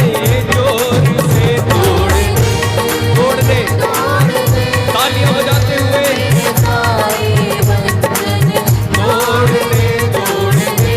जोर से तोड़ दे, तालियां बजाते हुए तोड़ दे,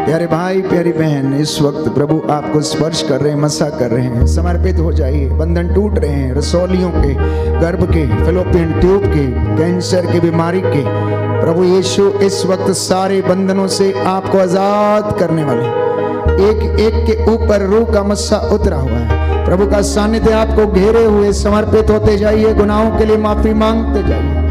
प्यारे भाई प्यारी बहन, इस वक्त प्रभु आपको स्पर्श कर रहे हैं, मसा कर रहे हैं। समर्पित हो जाइए। बंधन टूट रहे हैं, रसौलियों के, गर्भ के, फेलोपियन ट्यूब के, कैंसर की बीमारी के। प्रभु यीशु इस वक्त सारे बंधनों से आपको आजाद करने वाले, एक एक के ऊपर रूह का मस्सा उतरा हुआ है। प्रभु का सानिध्य आपको घेरे हुए। समर्पित होते जाइए, गुनाहों के लिए माफी मांगते जाइए।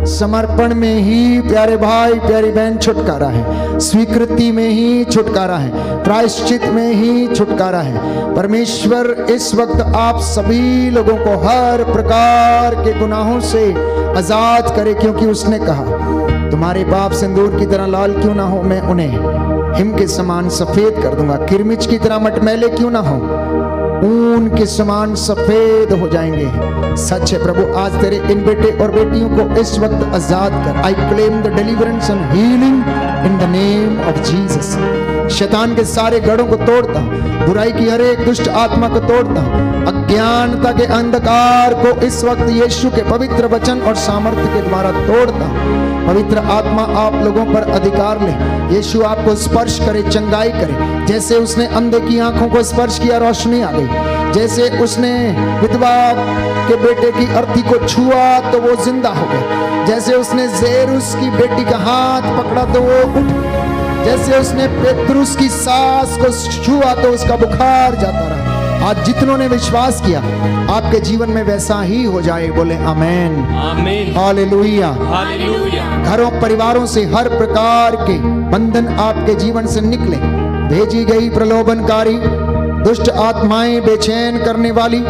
समर्पण में ही प्यारे भाई प्यारी बहन छुटकारा है, स्वीकृति में ही छुटकारा है, प्रायश्चित में ही छुटकारा है। परमेश्वर इस वक्त आप सभी लोगों को हर प्रकार के गुनाहों से आजाद करे, क्योंकि उसने कहा तुम्हारे पाप सिंदूर की तरह लाल क्यों ना हो, मैं उन्हें हिम के समान सफेद कर दूंगा। किरमिच की तरह मटमैले क्यों ना हो, ऊन के समान सफेद हो जाएंगे। सच है प्रभु, आज तेरे इन बेटे और बेटियों को इस वक्त आजाद कर। I claim the deliverance and healing in the name of Jesus. शैतान के सारे गढ़ों को तोड़ता हूं, बुराई की हर एक दुष्ट आत्मा को तोड़ता हूं, अज्ञानता के अंधकार को इस वक्त यीशु के पवित्र वचन और सामर्थ्य के द्वारा तोड़ता हूं। पवित्र आत्मा आप लोगों पर अधिकार ले। यीशु आपको स्पर्श करे, चंगाई करे। जैसे उसने अंधे की आंखों को स्पर्श किया, रोशनी आ गई। जैसे उसने विधवा के बेटे की अर्थी को छुआ तो वो जिंदा हो गया। जैसे उसने जेरुस की बेटी का हाथ पकड़ा तो वो उठ। जैसे उसने पेत्रुस की सास को छुआ तो उसका बुखार जाता रहा। आज जितनों ने विश्वास किया आपके जीवन में वैसा ही हो जाए। बोले आमेन, आमीन, हालेलुया, हालेलुया। घरों परिवारों से हर प्रकार के बंधन आपके जीवन से निकले। भेजी गई प्रलोभनकारी दुष्ट आत्माएं, बेचैन करने वाली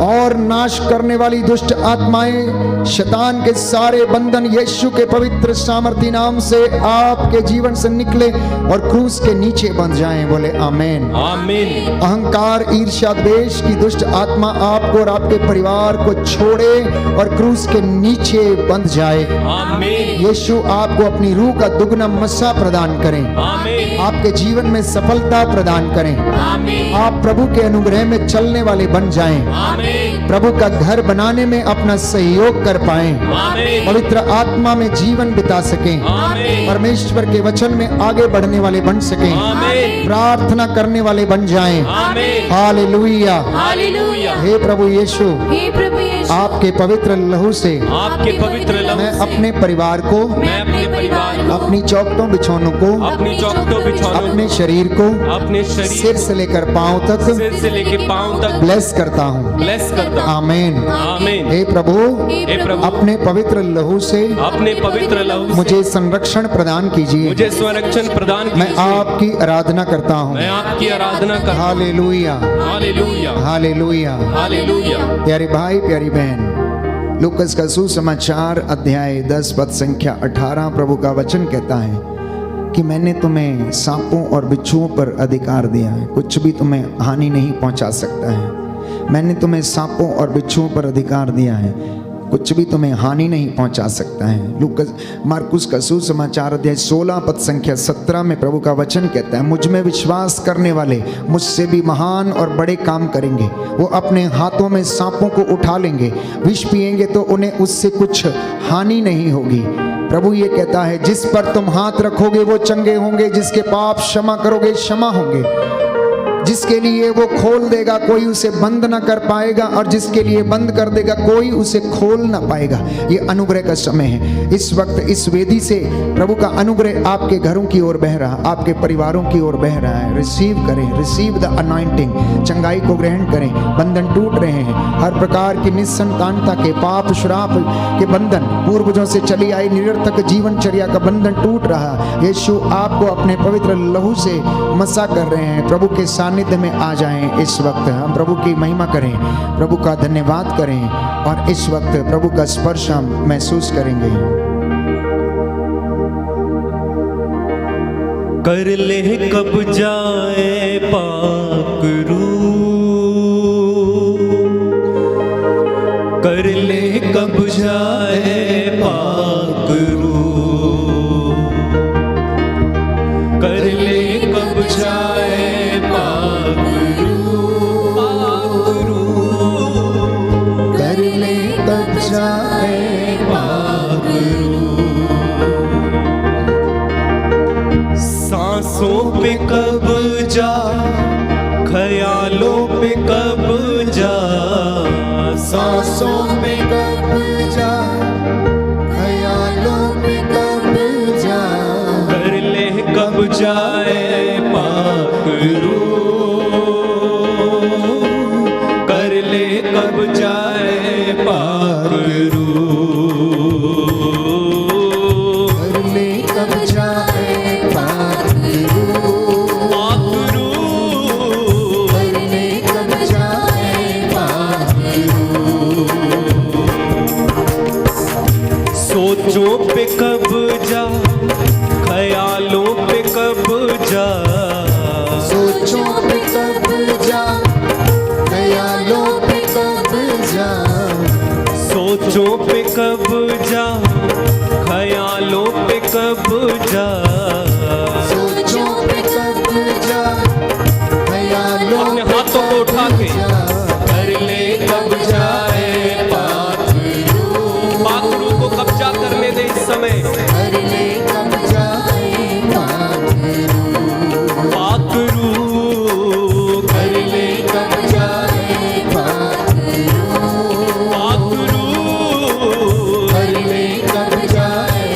और नाश करने वाली दुष्ट आत्माएं, शैतान के सारे बंधन यीशु के पवित्र सामर्थी नाम से आपके जीवन से निकले और क्रूस के नीचे बंध जाएं। बोले आमेन, आमीन। अहंकार, ईर्ष्या, द्वेष की दुष्ट आत्मा आपको और आपके परिवार को छोड़े और क्रूस के नीचे बंध जाए। आमीन, यीशु आपको अपनी रूह का दुगना मस्सा प्रदान करें। आमीन, आपके जीवन में सफलता प्रदान करें। आमीन, आप प्रभु के अनुग्रह में चलने वाले बन जाएं। आमीन, प्रभु का घर बनाने में अपना सहयोग कर पाएं। आमीन, पवित्र आत्मा में जीवन बिता सकें। आमीन, परमेश्वर के वचन में आगे बढ़ने वाले बन सकें। आमीन, प्रार्थना करने वाले बन जाएं। आमीन, हालेलुया। हालेलुया। हे प्रभु यीशु, हे प्रभु यीशु, आपके पवित्र लहू से आपके पवित्र लहू मैं से अपने परिवार को, मैं अपने परिवार को, अपनी चौखटों बिछौनों को, अपनी चौखटों बिछौनों अपने शरीर को अपने सिर शरीर से लेकर पांव तक सिर से लेके पांव तक ब्लेस करता हूँ। ब्लेस करता हूं। आमीन। आमीन। हे प्रभु, हे प्रभु, अपने पवित्र लहू से अपने पवित्र लहू से मुझे संरक्षण प्रदान कीजिए। मुझे संरक्षण प्रदान मैं कीजिए। आपकी आराधना करता हूँ। मैं आपकी आराधना करता हूं। हालेलुया, हालेलुया, हालेलुया। हालेलुया। प्यारे भाई प्यारी बहन, लूकस का सुसमाचार अध्याय 10 पद संख्या 18 प्रभु का वचन कहता है कि मैंने तुम्हें सांपों और बिच्छुओं पर अधिकार दिया है, कुछ भी तुम्हें हानि नहीं पहुंचा सकता है। मैंने तुम्हें सांपों और बिच्छुओं पर अधिकार दिया है, कुछ भी तुम्हें हानि नहीं पहुंचा सकता है। लूकस मार्कुस का सुसमाचार अध्याय 16 पद संख्या 17 में प्रभु का वचन कहता है, मुझ में विश्वास करने वाले मुझसे भी महान और बड़े काम करेंगे। वो अपने हाथों में सांपों को उठा लेंगे, विष पिएंगे तो उन्हें उससे कुछ हानि नहीं होगी। प्रभु ये कहता है, जिस पर तुम हाथ रखोगे वो चंगे होंगे, जिसके पाप क्षमा करोगे क्षमा होंगे, जिसके लिए वो खोल देगा कोई उसे बंद ना कर पाएगा, और जिसके लिए बंद कर देगा कोई उसे खोल ना पाएगा। ये अनुग्रह का समय है। इस वक्त इस वेदी से प्रभु का अनुग्रह आपके घरों की ओर बह रहा, आपके परिवारों की ओर बह रहा है। रिसीव करें, रिसीव द अनॉइंटिंग। चंगाई को ग्रहण करें। बंधन टूट रहे हैं, हर प्रकार की निसंतानता के, पाप श्राप के बंधन, पूर्वजों से चली आई निरर्थक जीवनचर्या का बंधन टूट रहा। यीशु आपको अपने पवित्र लहू से मसा कर रहे हैं। प्रभु के सानिध्य में आ जाएं। इस वक्त हम प्रभु की महिमा करें, प्रभु का धन्यवाद करें, और इस वक्त प्रभु का स्पर्श हम महसूस करेंगे। कर ले कब जाए पाक रूह, कर ले कब जाए पाक रूह, कर ले कब जाए सांसों पे कब्जा, ख्यालों पे कब्जा, सांसों पे कब्जा, ख्यालों पे कब्जा, कर ले कब्जा ए पाक रूह, कर ले कब्जा ए पाक रूह, कर ले कब्जा ए पाक रूह, पाक रूह, कर ले कब्जा ए पाक रूह, सोचों पे कब्जा, ख्यालों पे कब्जा, सोचों पे कब्जा, ख्यालों पे कब्जा, सोचों पे कब्जा, ख्यालों पे कब्जा, सोचों पे कब्जा, ख्यालों अपने हाथों को उठा के कर ले कब्जा ए पाक रूह, पाक रूह को कब्जा करने दे इस समय, कर ले कब्जा ए पाक रूह, कर ले कब्जा ए पाक रूह, कर ले कब्जा ए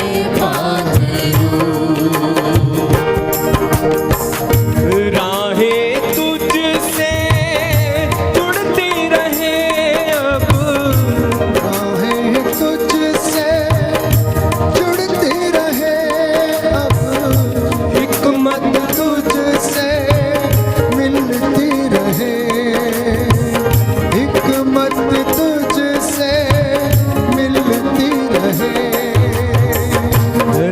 राहें तुझसे जुड़ती रहे अब, राहें तुझसे जुड़ती रहे अब, हिकमत तुझसे मिलती रहे, हिकमत तुझसे मिलती रहे,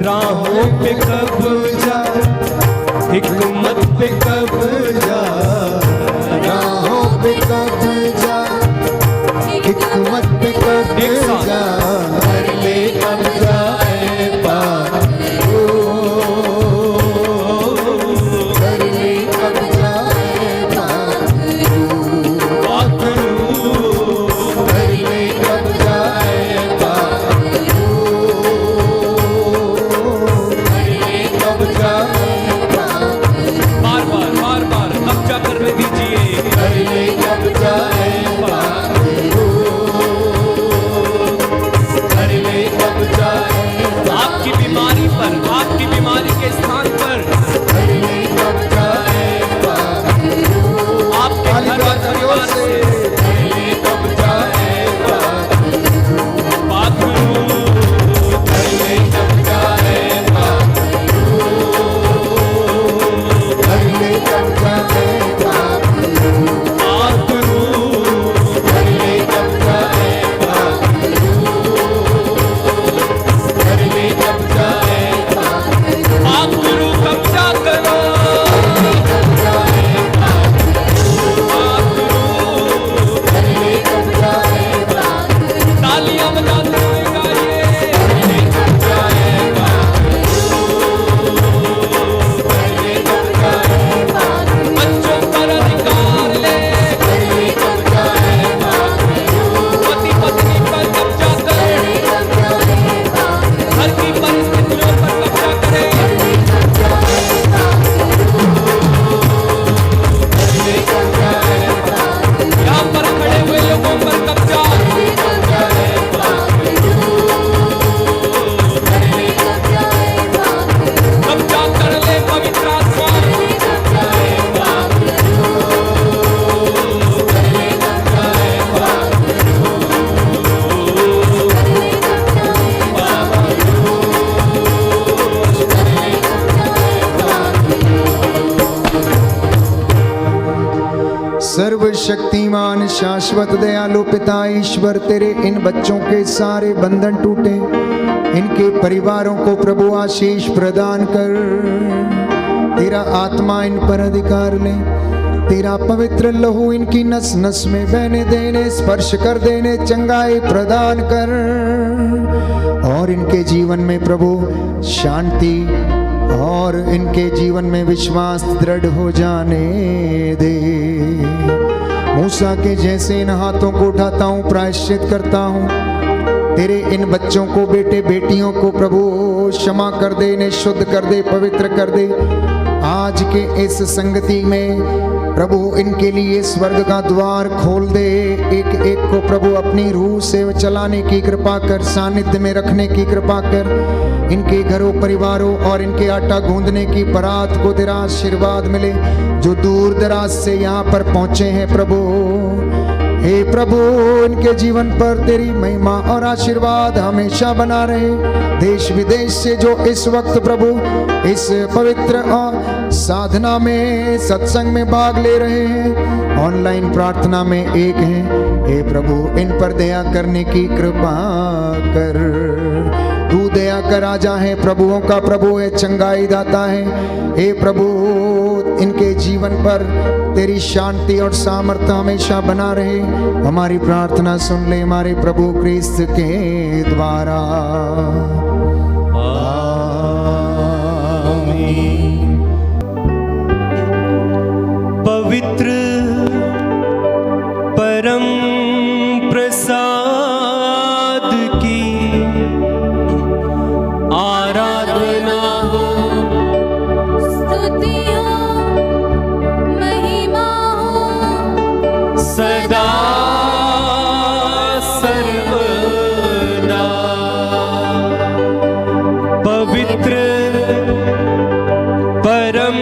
राहों पे कब्जा, हिकमत पे कब्जा, राहों पे कब्जा, हिकमत पे कब्जा, कर ले कब्जा ए पाक रूह, कर ले कब्जा ए पाक रूह, पाक रूह, कर ले कब्जा ए पाक रूह, कर ले कब्जा ए पाक रूह, बार बार कब्जा करने दीजिए, कर ले कब्जा ए पाक रूह, कर ले कब्जा ए पाक, आपकी बीमारी पर, आपकी बीमारी के स्थान पर, कर ले कब्जा ए पाक रूह, आपके घर और परिवार से कर ले कब्जा ए पाक रूह, पाक रूह, कर ले कब्जा ए पाक रूह, कर ले कब्जा ए पाक रूह, पाक रूह, कर ले कब्जा ए पाक रूह, कर ले कब्जा ए पाक रूह, पाक रूह कब्जा करो, कब्जा ए पाक रूह, पाक रूह, कर ले कब्जा ए पाक रूह, तालियां बजाते हुए गाइए, कर ले कब्जा ए पाक रूह, कर ले कब्जा ए पाक रूह, बच्चों पर अधिकार ले, कर ले कब्जा ए पाक रूह, पति पत्नी पर कब्जा कर कर, ले कब्जा ए पाक रूह, घर की परिस्थितियों पर कब्जा करे, कर ले कब्जा ए पाक रूह, कर ले कब्जा ए पाक रूह, यहाँ पर खड़े हुए लोगों पर कब्जा, कर ले कब्जा ए पाक रूह, कर ले कब्जा ए पाक रूह, कब्जा कर ले पवित्र आत्मा, कब्जा ए पाक रूह, कर ले कब्जा ए पाक सर्वशक्तिमान शाश्वत दयालु पिता ईश्वर, तेरे इन बच्चों के सारे बंधन टूटे, इनके परिवारों को प्रभु आशीष प्रदान कर, तेरा आत्मा इन पर अधिकार ले, तेरा पवित्र लहू इनकी नस नस में बहने देने, स्पर्श कर देने, चंगाई प्रदान कर, और इनके जीवन में प्रभु शांति और इनके जीवन में विश्वास दृढ़ हो जाने दे। मूसा के जैसे इन हाथों को उठाता हूँ, प्रायश्चित करता हूँ तेरे इन बच्चों को, बेटे बेटियों को प्रभु क्षमा कर दे, इन्हें शुद्ध कर दे, पवित्र कर दे। आज के इस संगति में प्रभु इनके लिए स्वर्ग का द्वार खोल दे। एक एक को प्रभु अपनी रूह से चलाने की कृपा कर, सानिध्य में रखने की कृपा कर। इनके घरों, परिवारों और इनके आटा गूंदने की बारात को तेरा आशीर्वाद मिले। जो दूर दराज से यहाँ पर पहुंचे हैं प्रभु, हे प्रभु इनके जीवन पर तेरी महिमा और आशीर्वाद हमेशा बना रहे। देश विदेश से जो इस वक्त प्रभु इस पवित्र साधना में, सत्संग में भाग ले रहे हैं, ऑनलाइन प्रार्थना में एक हैं, हे प्रभु इन पर दया करने की कृपा कर। तू दया का राजा है, प्रभुओं का प्रभु है, चंगाई दाता है। हे प्रभु इनके जीवन पर तेरी शांति और सामर्थ्य हमेशा बना रहे। हमारी प्रार्थना सुन ले हमारे प्रभु क्रिस्त के द्वारा। आमीन। पवित्र परम प्रसाद की आराधना हो, स्तुति हो, महिमा हो, सदा सर्वदा। पवित्र परम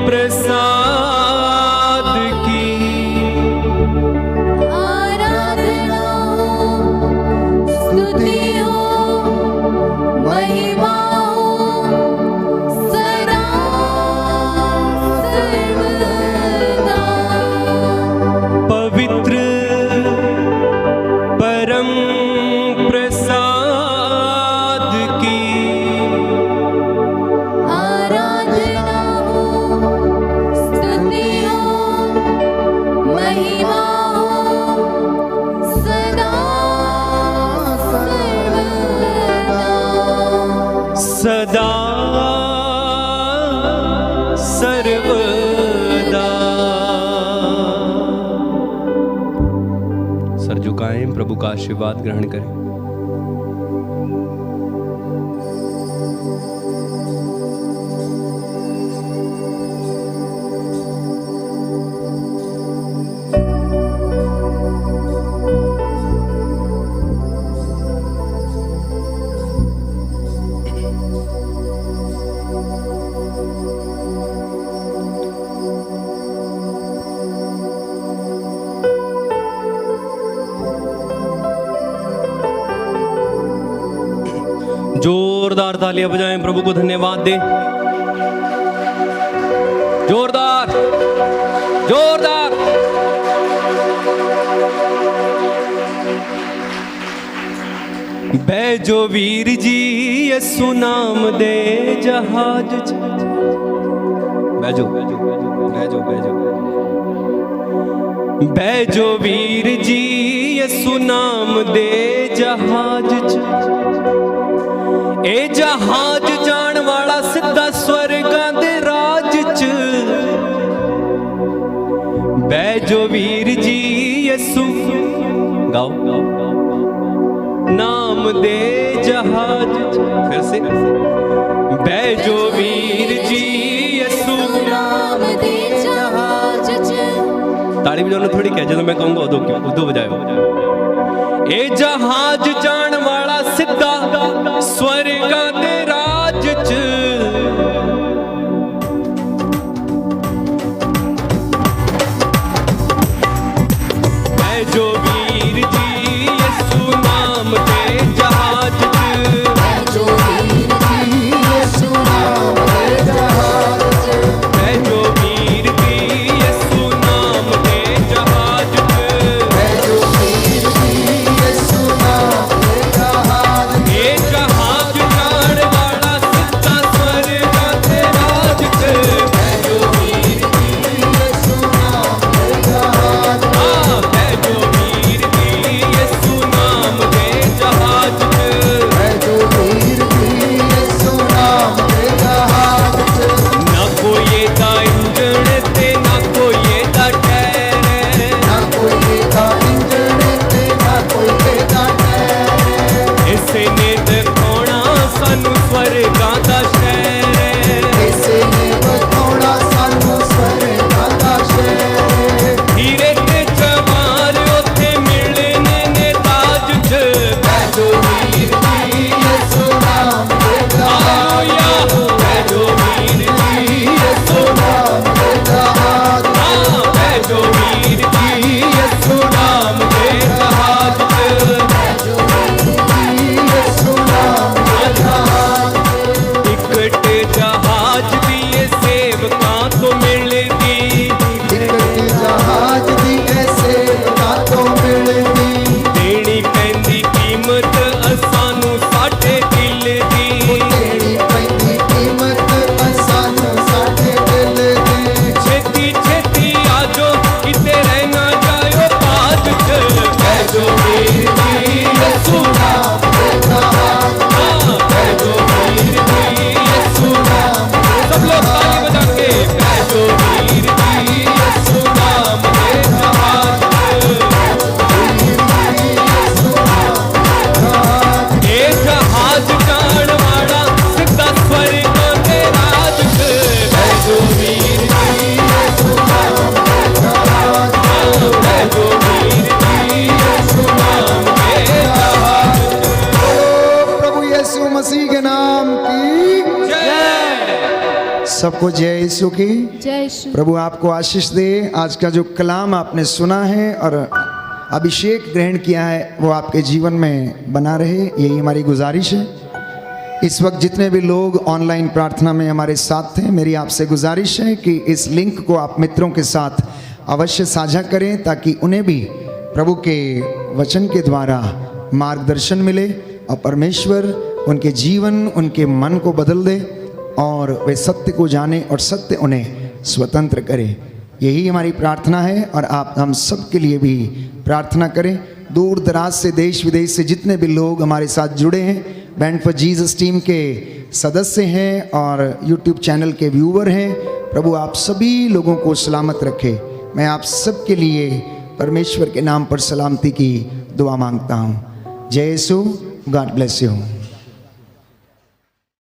प्रसाद की आराधना हो, स्तुति हो, महिमा हो, सदा सर्वदा। पवित्र परम प्रसाद की आराधना हो, स्तुति हो, महिमा हो, सदा सर्वदा। सदा सर्वदा। सर झुकाएं, प्रभु का आशीर्वाद ग्रहण करें। जोरदार तालियां बजाएं, प्रभु को धन्यवाद दें। जोरदार जोरदार। बैजो वीर जी यसु नाम दे जहाज च। बैजो बैजो बैजो बैजो बैजो वीर जी यसु नाम दे जहाज च। ए जहाज जान वाला सिद्धा स्वर्गां दे राज च। बैजो वीर जी यसु गाओ नाम दे जहाज च। फिर से बैजो वीर जी यसु नाम दे जहाज च। ताड़ी बजाना थोड़ी क्या, ਜਦੋਂ मैं कहूंगा उदो बजाओ। ए जहाज जान वाला सिद्धा स्वर्गां दे राज च। बैजो वीर जी यसु नाम दे जहाज च। बैजो वीर जी यसु नाम दे जहाज च। बैजो वीर जी यसु नाम दे जहाज च। बैजो वीर जी यसु नाम दे जहाज च। ए सबको जय यीशु की। जय यीशु। प्रभु आपको आशीष दे। आज का जो कलाम आपने सुना है और अभिषेक ग्रहण किया है वो आपके जीवन में बना रहे, यही हमारी गुजारिश है। इस वक्त जितने भी लोग ऑनलाइन प्रार्थना में हमारे साथ थे, मेरी आपसे गुजारिश है कि इस लिंक को आप मित्रों के साथ अवश्य साझा करें ताकि उन्हें भी प्रभु के वचन के द्वारा मार्गदर्शन मिले और परमेश्वर उनके जीवन, उनके मन को बदल दे और वे सत्य को जाने और सत्य उन्हें स्वतंत्र करे। यही हमारी प्रार्थना है और आप हम सब के लिए भी प्रार्थना करें। दूर दराज से, देश विदेश से जितने भी लोग हमारे साथ जुड़े हैं, बैंड फॉर जीसस टीम के सदस्य हैं और यूट्यूब चैनल के व्यूवर हैं, प्रभु आप सभी लोगों को सलामत रखे। मैं आप सब के लिए परमेश्वर के नाम पर सलामती की दुआ मांगता हूँ। जय यीशु। God bless you.